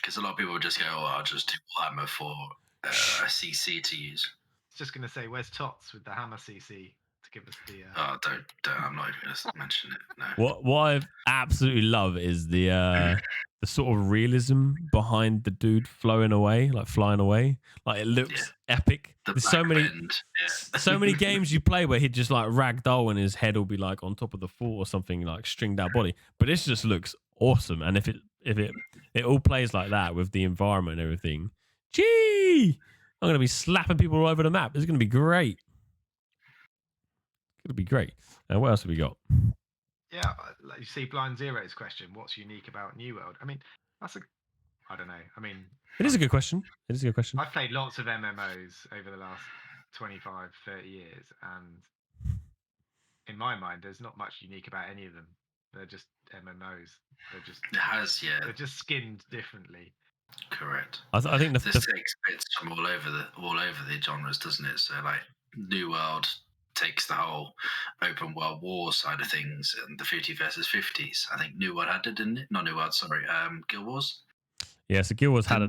because a lot of people just go, "Oh, I'll just do hammer for a CC to use." I was just going to say, where's Tots with the hammer CC to give us the? Oh, don't! I'm not even going to mention it. No. What I absolutely love is the sort of realism behind the dude flying away. Like it looks epic. There's so many games you play where he'd just like ragdoll and his head will be like on top of the floor or something, like stringed out body. But this just looks awesome. And if it all plays like that with the environment and everything, gee, I'm gonna be slapping people all over the map. It's gonna be great. It's gonna be great. And what else have we got? Yeah, like you see Blind Zero's question, what's unique about New World? I mean, I don't know. I mean, it is a good question. I've played lots of MMOs over the last 25, 30 years, and in my mind, there's not much unique about any of them. They're just MMOs. They're just skinned differently. Correct. I think this takes bits from all over the genres, doesn't it? So like New World takes the whole open world war side of things and the 50 versus 50s. I think New World had it, didn't it? Not New World, sorry. Guild Wars. Yeah, so Guild Wars had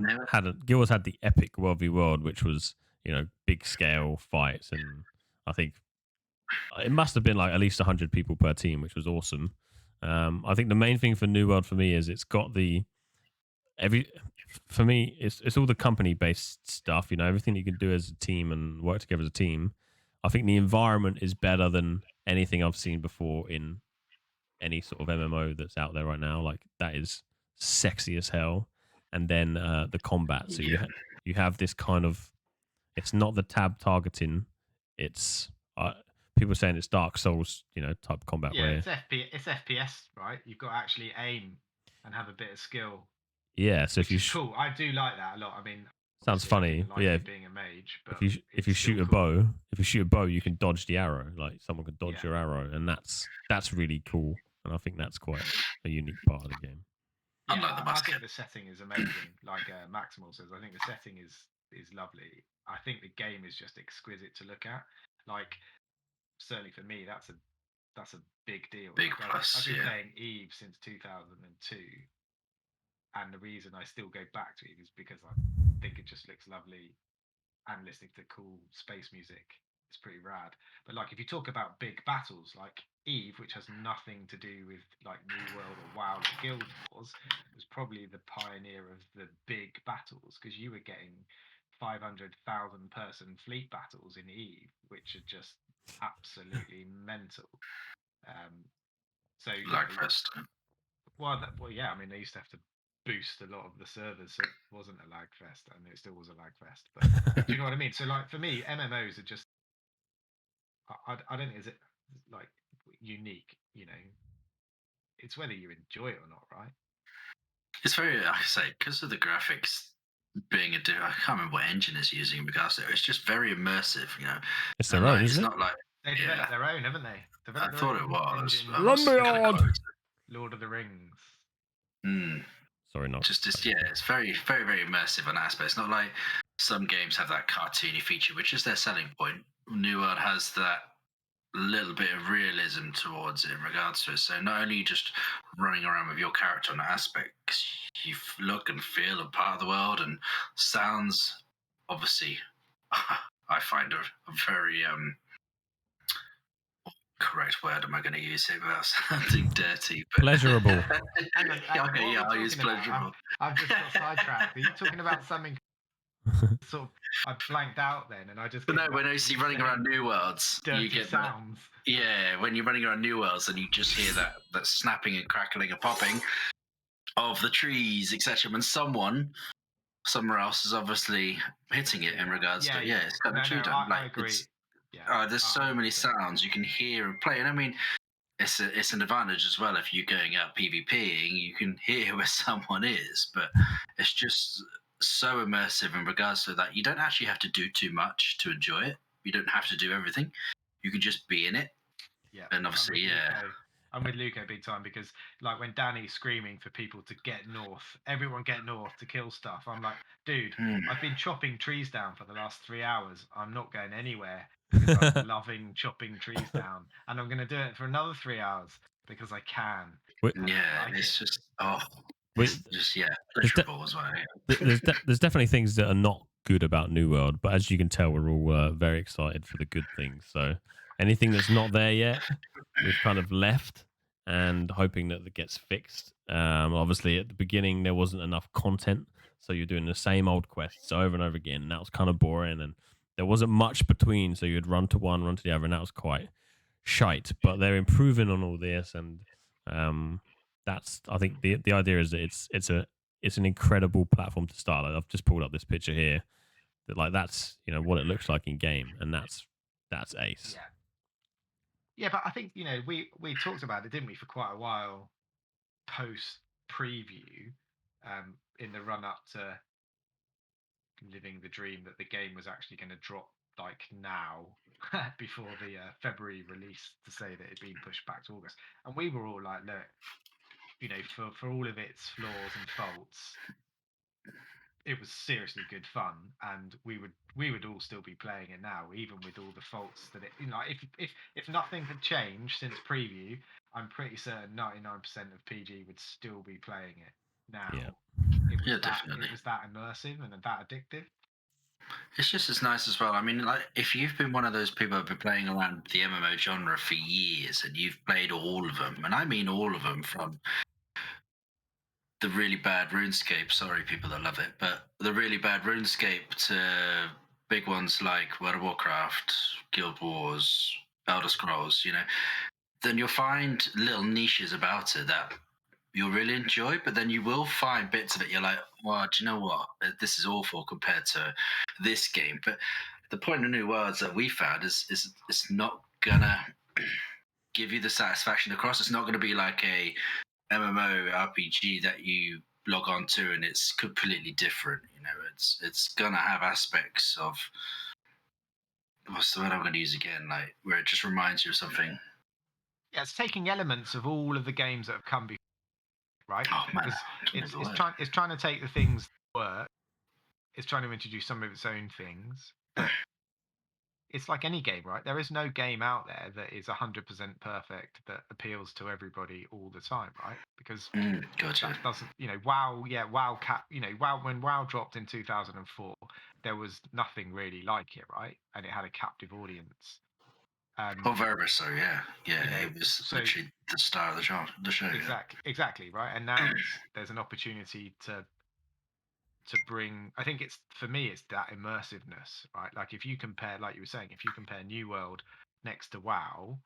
the epic World v World, which was, you know, big scale fights, and I think it must have been like at least 100 people per team, which was awesome. I think the main thing for New World for me is it's got it's all the company based stuff, you know, everything you can do as a team and work together as a team. I think the environment is better than anything I've seen before in any sort of MMO that's out there right now. Like that is sexy as hell, and then the combat. So you have this kind of, it's not the tab targeting, it's people saying it's Dark Souls, type combat. Yeah, where it's FPS, right? You've got to actually aim and have a bit of skill. Yeah, so if you cool, I do like that a lot. I mean, sounds funny, like yeah. Being a mage, but if you shoot a bow, you can dodge the arrow. Like someone can dodge your arrow, and that's really cool. And I think that's quite a unique part of the game. Yeah, I think the setting is amazing. Like Maximal says, I think the setting is lovely. I think the game is just exquisite to look at. Like certainly for me, that's a big deal. Big plus. I've been playing Eve since 2002. And the reason I still go back to it is because I think it just looks lovely, and listening to cool space music is pretty rad. But like if you talk about big battles, like Eve, which has nothing to do with like New World or WoW or Guild Wars, was probably the pioneer of the big battles, because you were getting 500,000 person fleet battles in Eve, which are just absolutely mental. So Lagfest. Well, yeah. I mean, they used to have to boost a lot of the servers, so it wasn't a lag fest, and it still was a lag fest. But do you know what I mean? So, like for me, MMOs are just, I don't think is it like unique. It's whether you enjoy it or not, right? It's very, like I say, because of the graphics being I can't remember what engine it's using in regards to it. It's just very immersive. It's their own, isn't it? It's not like they developed their own, haven't they? I thought it was. Lord of the Rings. Sorry, not. It's very, very, very immersive on aspect. It's not like some games have that cartoony feature, which is their selling point. New World has that little bit of realism towards it in regards to it. So not only just running around with your character on that aspect, you look and feel a part of the world, and sounds, obviously, I find a very correct word am I going to use here without sounding dirty? But pleasurable. I'll use pleasurable. I've just got sidetracked. Are you talking about something sort of I blanked out then, and I just. But no, when I see running around New Worlds, you get sounds. When you're running around New Worlds, and you just hear that snapping and crackling and popping of the trees, etc. When someone somewhere else is obviously hitting it in regards to it's kind of true. I agree. There's so many sounds you can hear and play, and I mean, it's an advantage as well if you're going out PvPing. You can hear where someone is, but it's just so immersive in regards to that. You don't actually have to do too much to enjoy it. You don't have to do everything. You can just be in it. Yeah, and obviously, I'm with Luco big time, because like when Danneh's screaming for people to get north, everyone get north to kill stuff. I'm like, dude, I've been chopping trees down for the last 3 hours. I'm not going anywhere because I'm loving chopping trees down, and I'm going to do it for another 3 hours because I can. It's just pleasurable as well. There's definitely things that are not good about New World, but as you can tell, we're all very excited for the good things. So anything that's not there yet, we've kind of left and hoping that gets fixed. Obviously, at the beginning, there wasn't enough content, so you're doing the same old quests over and over again. And that was kind of boring, and there wasn't much between, so you'd run to one, run to the other, and that was quite shite. But they're improving on all this, and that's, I think the idea is that it's an incredible platform to start. Like, I've just pulled up this picture here. That's what it looks like in game, and that's ace. Yeah, but I think we talked about it, didn't we, for quite a while post preview, in the run up to living the dream that the game was actually going to drop like now before the February release, to say that it'd been pushed back to August, and we were all like, look, for all of its flaws and faults, it was seriously good fun, and we would all still be playing it now, even with all the faults that it. If nothing had changed since preview, I'm pretty certain 99% of PG would still be playing it now. Definitely. It was that immersive and that addictive. It's just as nice as well. I mean, like, if you've been one of those people who've been playing around the MMO genre for years, and you've played all of them, and I mean all of them, from the really bad RuneScape, sorry people that love it, but the really bad RuneScape to big ones like World of Warcraft, Guild Wars, Elder Scrolls, then you'll find little niches about it that you'll really enjoy, but then you will find bits of it. You're like, well, do you know what? This is awful compared to this game. But the point of New Worlds that we found is it's not gonna give you the satisfaction across. It's not gonna be like a MMO RPG that you log on to and it's completely different. It's gonna have aspects of, what's the word I'm going to use again? Like where it just reminds you of something. Yeah, it's taking elements of all of the games that have come before, right? Oh man, it's trying to take the things that work. It's trying to introduce some of its own things. It's like any game, right? There is no game out there that is 100% perfect that appeals to everybody all the time, right? Because gotcha. that doesn't, WoW, WoW, when WoW dropped in 2004, there was nothing really like it, right? And it had a captive audience. Very much so, yeah. It was literally the star of the show. Exactly, right? And now there's an opportunity to bring, I think for me it's that immersiveness, right? Like if you compare, like you were saying, if you compare New World next to WoW,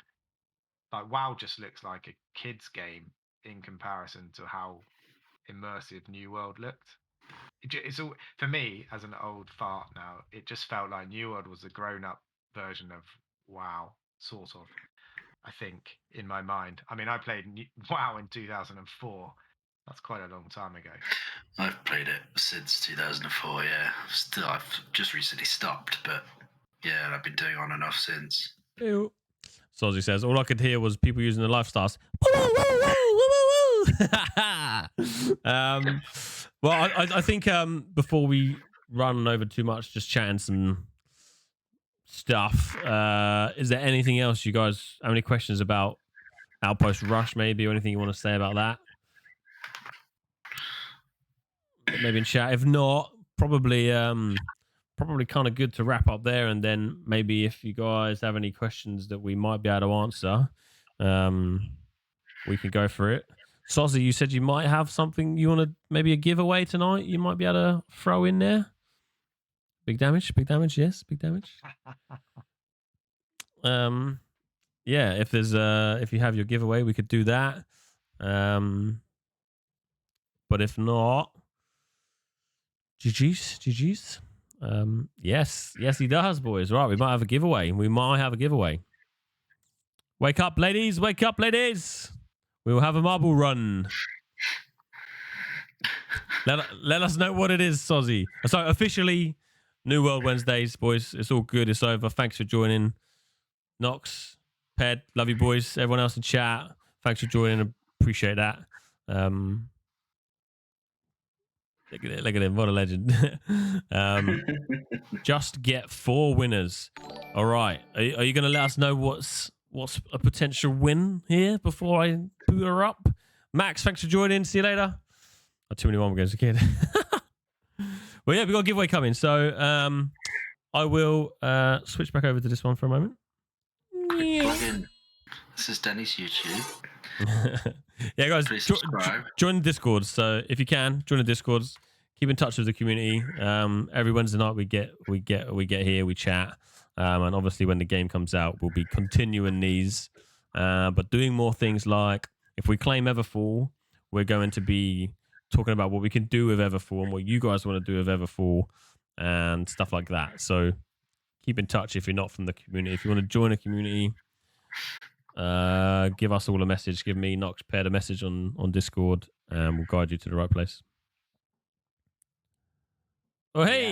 like WoW just looks like a kid's game in comparison to how immersive New World looked. It's all, for me as an old fart now, it just felt like New World was a grown-up version of WoW, sort of, I think, in my mind. I mean, I played WoW in 2004. That's quite a long time ago. I've played it since 2004, yeah. Still, I've just recently stopped, but yeah, I've been doing on and off since. Ew. Sozzy says, all I could hear was people using the lifestyles. Well, I think before we run over too much, just chatting some stuff, is there anything else you guys have any questions about Outpost Rush maybe, or anything you want to say about that? Maybe in chat. If not, probably kind of good to wrap up there, and then maybe if you guys have any questions that we might be able to answer, we can go for it. Sozzy, you said you might have something you want to, maybe a giveaway tonight you might be able to throw in there. Big damage, yes, big damage. Yeah, if there's if you have your giveaway, we could do that. But if not, GG's. Yes, he does, boys. Right, we might have a giveaway. Wake up, ladies. We will have a marble run. Let us know what it is, Sozzy. So officially, New World Wednesdays, boys. It's all good. It's over. Thanks for joining. Nox, Ped, love you, boys. Everyone else in chat, thanks for joining. Appreciate that. Look at him. What a legend. Just get 4 winners. All right. Are you going to let us know what's a potential win here before I boot her up? Max, thanks for joining. See you later. Oh, too many one games a kid. Well, yeah, we've got a giveaway coming. So I will switch back over to this one for a moment. This is Danneh's YouTube. Yeah, guys, subscribe. Join the Discord. So if you can, join the Discord. Keep in touch with the community. Every Wednesday night we get here, we chat, and obviously when the game comes out, we'll be continuing these, but doing more things like if we claim Everfall, we're going to be talking about what we can do with Everfall and what you guys want to do with Everfall and stuff like that. So keep in touch if you're not from the community. If you want to join a community, give us all a message. Give me, Nox, Ped a message on Discord, and we'll guide you to the right place. Oh, hey!